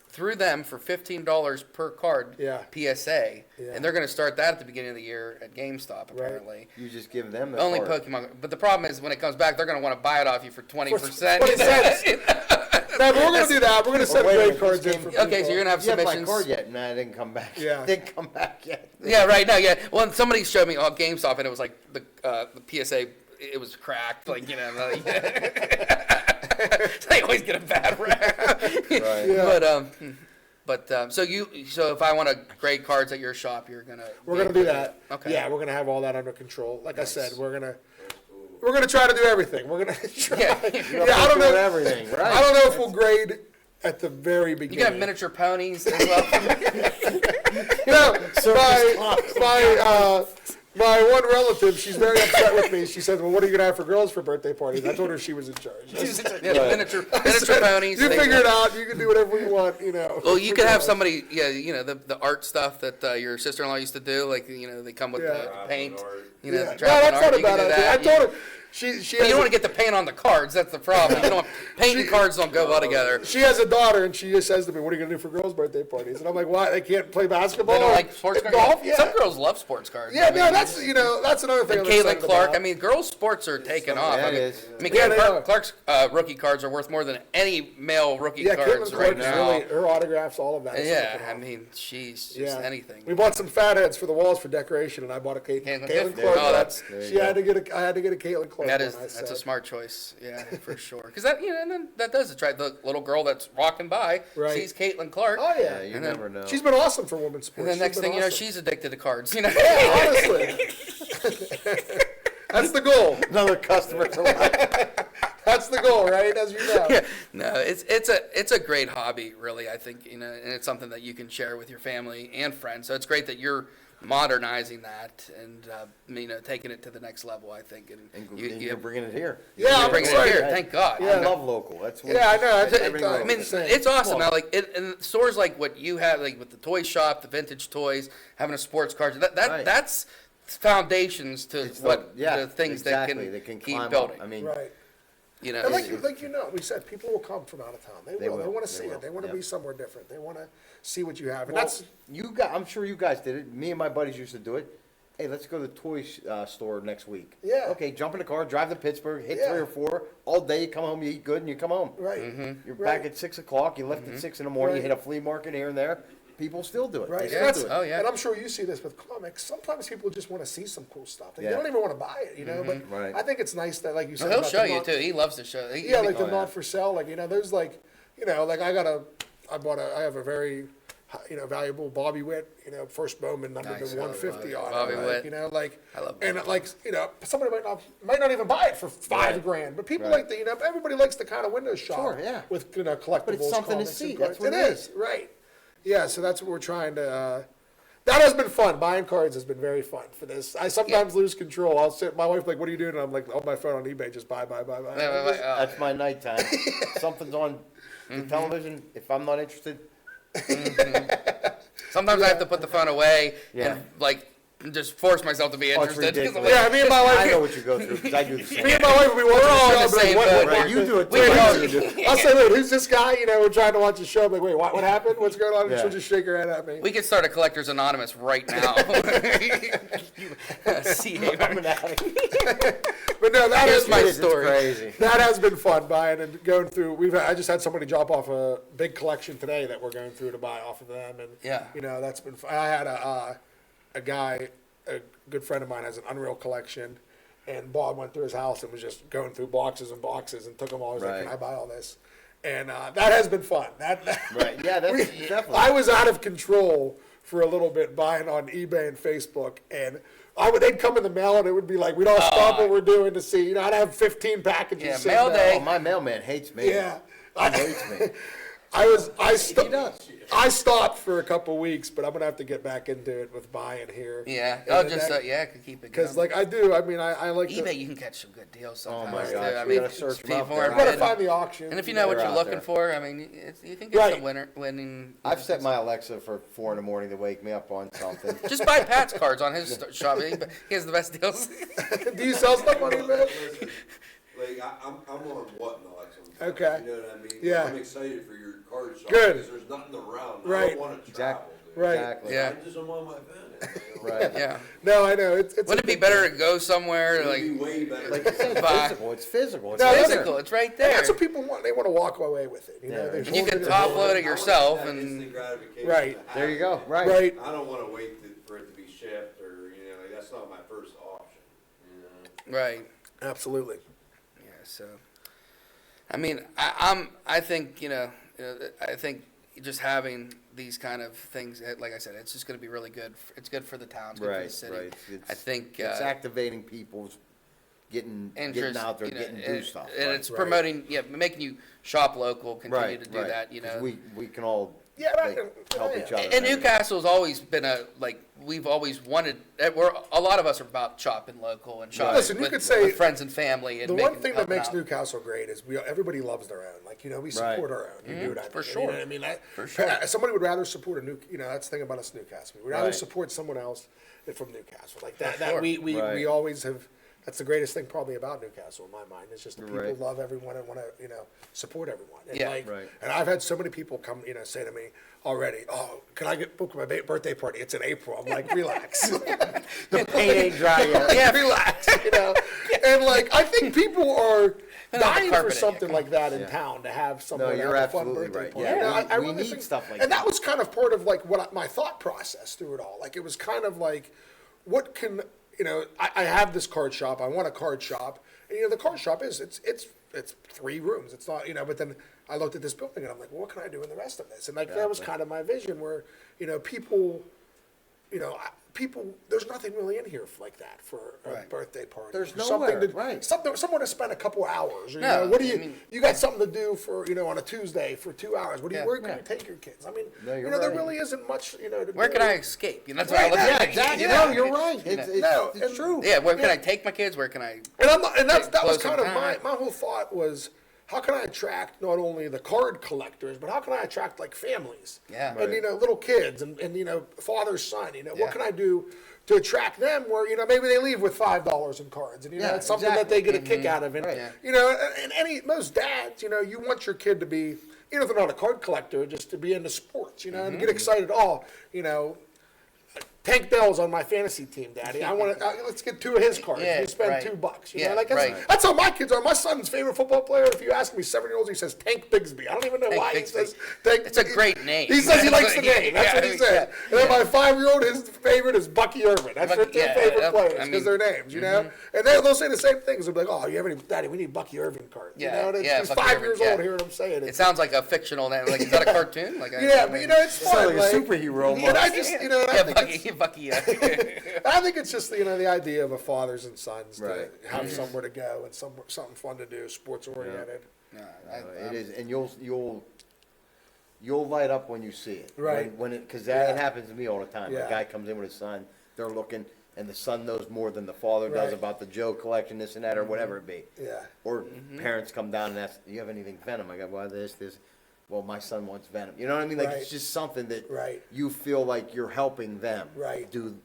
through them for $15 per card Yeah. PSA, Yeah. and they're going to start that at the beginning of the year at GameStop apparently. You just give them the Only card. Pokemon, but the problem is when it comes back, they're going to want to buy it off you for 20%. 20 cents. No, but we're gonna do that. We're gonna send wait a great minute, cards this in for game- people. Okay, so you're gonna have You have my submissions. card yet? No, it didn't come back. Yeah. It didn't come back yet. Yeah, right. No, yeah. Well, somebody showed me on GameStop, and it was like the PSA. It was cracked. Like like, they always get a bad rap. Right. Yeah. So if I want to grade cards at your shop, you're gonna. We're gonna do that. Okay. Yeah, we're gonna have all that under control. Like I said, we're gonna try to do everything. We're gonna try. Yeah. Yeah, I don't know. Everything, right? I don't know if we'll grade at the very You beginning. can have miniature ponies as well. No, My one relative, she's very upset with me. She said, well, what are you going to have for girls for birthday parties? I told her she was in charge. Yeah, miniature ponies. You figure it out. You can do whatever you want, you know. Well, you could have somebody, the art stuff that your sister-in-law used to do, like, they come with the paint, the No, drafting that's art. not a You can bad do idea. that. I told her, she But has you don't want to get the paint on the cards. That's the problem. You don't. Paint and cards don't go well together. She has a daughter, and she just says to me, what are you going to do for girls' birthday parties? And I'm like, why? They can't play basketball? They don't like sports cards. Golf? Yeah. Some girls love sports cards. Yeah, that's another thing. And I'm excited Caitlin Clark. about. I mean, girls' sports are taking off. Yeah, I it mean, is. Caitlin they are. Clark's rookie cards are worth more than any male rookie Yeah, cards Caitlin right Clark now. really, her autographs, all of that. is Yeah, taking I off. mean, she's just anything. We bought some fatheads for the walls for decoration, and I bought a Caitlin Caitlin Clark. Clark. Oh, one. that's- I had to get a Caitlin Clark. That's one, I a said. smart choice. Yeah, for sure. Because that and then that does attract the little girl that's walking by, Right. sees Caitlin Clark. Oh Yeah, yeah, you And then- never know. she's been awesome for women's sports. And then next She's been thing you know, awesome. she's addicted to cards. Yeah, honestly. That's the goal. another customer to like. That's the goal, right? As you know. Yeah, no, it's a great hobby, really. I think and it's something that you can share with your family and friends. So it's great that you're modernizing that and taking it to the next level. I think, And you're bringing it here. Yeah, you're I'm bringing it excited. here. Thank God. I love local. That's what, Yeah, I know. everything I local. mean, it's awesome now. Like, in stores like what you have, like with the toy shop, the vintage toys, having a sports card, Right. that's foundations to It's the things exactly. that They can climb keep up. building. I mean, Right. You know, And it's- like we said, people will come from out of town. They will. They will. want to They see will. it. They want to Yep. be somewhere different. They want to see what you have. And well, that's I'm sure you guys did it. Me and my buddies used to do it. Hey, let's go to the toy store next week. Yeah. Okay, jump in the car, drive to Pittsburgh, hit Yeah. 3 or 4 all day. You come home, you eat good, and you come home. right. You're Right. back at 6 o'clock. You left at 6 in the morning. You Right. hit a flea market here and there. People still do it. Right. They And still that's, do it. Oh, yeah. And I'm sure you see this with comics. Sometimes people just want to see some cool stuff. They Yeah. don't even want to buy it, you know. But Right. I think it's nice that, like you said, he'll about show the you not- too. He loves to show. Yeah, like the oh, not for sale. Like there's like I have a very valuable Bobby Witt. First Bowman number Nice. to 150 on Bobby it. Witt. Like I love and Bobby somebody might not even buy it for $5,000, but people Right. like everybody likes the kind of window shop. Sure, yeah. With collectibles. But it's something to comics, see. and That's cards. what It it is, right? Yeah, so that's what we're trying to. That has been fun. Buying cards has been very fun for this. I sometimes lose control. I'll sit. My wife's like, "What are you doing?" And I'm like, on my phone on eBay, just buy. That's my nighttime. Something's on the television. If I'm not interested, Sometimes I have to put the phone away Yeah. and just force myself to be oh, it's interested. 'cause I'm ridiculous. like, Yeah, me and my wife. I know what you go through because I do the same. Me and my wife will be watching all the in show. the I'll be same like, boat. Right, you do it too. We I all- know you do. I'll say, wait, who's this guy? We're trying to watch the show. I'm like, wait, what happened? What's going on? And Yeah. she'll just shake her head at me. We could start a Collectors Anonymous right now. See, I'm an addict. But no, that Here's is my It is, it's story. crazy. that has been fun buying and going through. I just had somebody drop off a big collection today that we're going through to buy off of them, and Yeah. that's been fun. I had a guy, a good friend of mine, has an Unreal collection, and Bob went through his house and was just going through boxes and boxes and took them all. He was like, Right. "Can I buy all this?" And that has been fun. That Right. Yeah, that's definitely. I was out of control for a little bit buying on eBay and Facebook, and they'd come in the mail and it would be like, we'd all stop what we're doing to see. I'd have 15 packages. Yeah, sitting mail there. day. Oh, my mailman hates me. Yeah. He hates me. I stopped for a couple weeks, but I'm gonna have to get back into it with buying here. Yeah. And Oh, then just that- I could keep it going. Because like I do, I mean, I like eBay, to, you can catch some good deals Oh sometimes. my too. gosh, I you mean, gotta search them Steve out there. Horn you gotta did. find the auction. And if you know what They're you're out looking there. for, I mean, you can get Right. some winning. I've set my Alexa for 4 in the morning to wake me up on something. Just buy Pat's cards on his shop. He has the best deals. Do you sell stuff on eBay? Listen, like I'm on whatnot sometimes. Okay. You know what I mean? Yeah. I'm excited for your card shop. Good. Because there's nothing around. I Right. don't want to travel. dude. Right. Exactly. Yeah. I just don't want my phone. Right. Yeah. No, I know. It's Wouldn't it be better to go somewhere It'd be like way better. Like you said, Bye. physical. It's physical. It's No, out that's- there. physical? It's right And there. that's what people want. They want to walk away with it. Yeah, They and And you hold can it in top load it I want yourself that and instant gratification Right. to have There you it. go. Right. Right. I don't want to wait for it to be shipped or like that's not my first option. You know? right. Absolutely. Yeah. So, I mean, I think I think just having these kind of things, like I said, it's just going to be really good. It's good for the town. It's good for the Right. city. Right. I think it's activating people's getting interest out there, getting do and, stuff. and right. it's promoting, making you shop local. Continue to do right. that. 'Cause we can all Yeah, like, help each other. And Newcastle's always been we've always wanted. A lot of us are about shopping local and shopping Listen, you could say with friends and family. And the one thing that helping makes out. Newcastle great is everybody loves their own. Like, we support our own. You do that For You sure. know what I mean? For sure. Somebody would rather support that's the thing about us Newcastle. We'd rather Right. support someone else than from Newcastle. Like that. For That sure. we always have. That's the greatest thing probably about Newcastle in my mind. It's just that people Right. love everyone and want to, support everyone. And Yeah. Right. And I've had so many people come, say to me already, "Oh, can I get booked my birthday party? It's in April." I'm like, "Relax." The paint ain't dry yet. Yeah, Relax, And I think people are dying for carpet in something here. like that in town to have someone you're have a fun absolutely birthday right. party. Yeah, I we really need think stuff like and that. that was kind of part of my thought process through it all. Like it was kind of like, what can I have this card shop. I want a card shop, and the card shop it's 3 rooms. It's not but then I looked at this building and I'm like, well, what can I do in the rest of this? And that was kind of my vision where people, people, there's nothing really in here like that for a Right. birthday party. There's Or nowhere, right. Someone to spend a couple hours. No, What do you? I mean- you got something to do for on a Tuesday for 2 hours. What do you? Yeah. Where can you take your kids? I mean, No, you're there right. really isn't much. To Where do. can I escape? That's what I look Yeah, at. Exactly. Yeah. No, you're right. It's and- true. Yeah, where can I take my kids? Where can I? And that was Close kind of them my down. whole thought was, how can I attract not only the card collectors, but how can I attract families? Yeah. And little kids and father's son. Yeah. What can I do to attract them where maybe they leave with $5 in cards and it's something that they get a kick out of. And Right. and most dads, you want your kid to be, if they're not a card collector, just to be into sports, and get excited. Tank Dell's on my fantasy team, Daddy. I want to. Let's get 2 of his cards. Yeah, We spend right. $2. Yeah, That's, right. that's how my kids are. My son's favorite football player. If you ask me, 7-year-olds, he says Tank Bigsby. I don't even know Tank why he Bigsby. says Tank. It's a great name. He says he likes the name. That's what he Yeah, said. And then my 5-year-old, his favorite is Bucky Irvin. That's their 2 yeah, favorite players I mean, because their names, And they'll say the same things. They'll be like, "Oh, you have any, Daddy? We need Bucky Irvin cards." Yeah, He's yeah, Bucky 5 Irvin, years yeah. old hearing him say it. It sounds like a fictional name. Like, is that a cartoon? Like, Yeah, but it's fun. like a superhero And I almost. just, and Yeah, I think Bucky. I think it's just the idea of a fathers and sons Right. to have somewhere to go and something fun to do, sports oriented. It is, and you'll light up when you see it. Right. When it, because that happens to me all the time. Yeah. A guy comes in with his son, they're looking, and the son knows more than the father does Right. about the Joe collection, this and that, or whatever it be. Yeah. Or parents come down and ask, "Do you have anything Venom?" I go, "Well, this. Well, my son wants Venom." You know what I mean? Like Right. it's just something that Right. you feel like you're helping them. Right. Do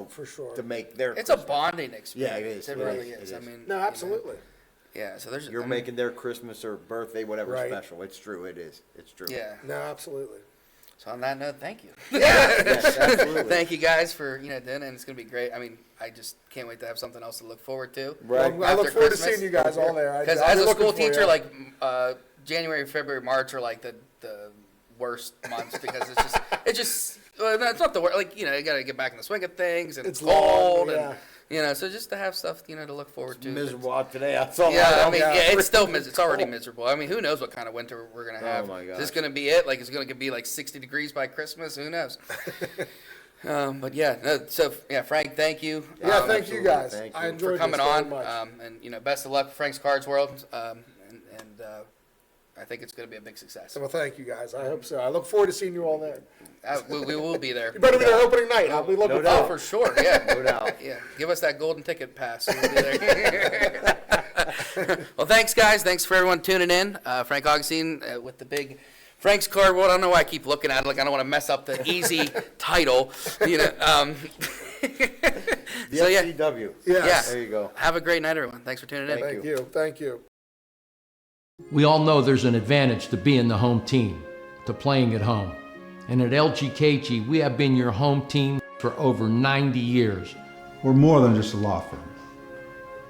For sure. to make their. It's a Christmas. bonding experience. Yeah, it is. It It really is. is. It I is. mean, No, absolutely. Yeah. So there's. You're I mean, making their Christmas or birthday, whatever, Right. special. It's true. It is. It's true. Yeah. No, absolutely. So on that note, thank you. Yes, absolutely. Thank you guys for doing it, and it's gonna be great. I mean, I just can't wait to have something else to look forward to. Right. I look After forward to Christmas. seeing you guys all there. Because I'll as be a looking school for you. teacher, January, February, March are like the worst months because it's just well, it's not the worst. Like you gotta get back in the swing of things, and It's cold, long, and so just to have stuff to look forward to. Miserable out today. That's all. Yeah, I mean, Yeah. it's still it's already miserable. I mean, who knows what kind of winter we're gonna have? my Is this gosh. gonna be it? Like, it's gonna be like 60 degrees by Christmas? Who knows? But yeah, no, so yeah, Frank, thank you. Yeah, thank you absolutely. guys. Thank I you. enjoyed for coming this very on, much. and best of luck for Frank's Cards World, and I think it's going to be a big success. Well, thank you guys. I hope so. I look forward to seeing you all there. We will be there. You better be there opening night. I'll be looking doubt. Oh, for sure, yeah. No doubt. Yeah, give us that golden ticket pass. We'll be there. Well, thanks, guys. Thanks for everyone tuning in. Frank Augustine with the big Frank's Card World. I don't know why I keep looking at it like I don't want to mess up the easy title. The So, yeah. FCW. Yes. There you go. Have a great night, everyone. Thanks for tuning in. Thank Thank you. Thank you. We all know there's an advantage to being the home team, to playing at home. And at LGKG, we have been your home team for over 90 years. We're more than just a law firm.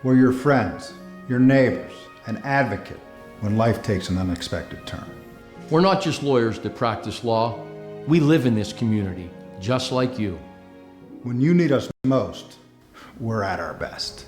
We're your friends, your neighbors, an advocate when life takes an unexpected turn. We're not just lawyers that practice law. We live in this community, just like you. When you need us most, we're at our best.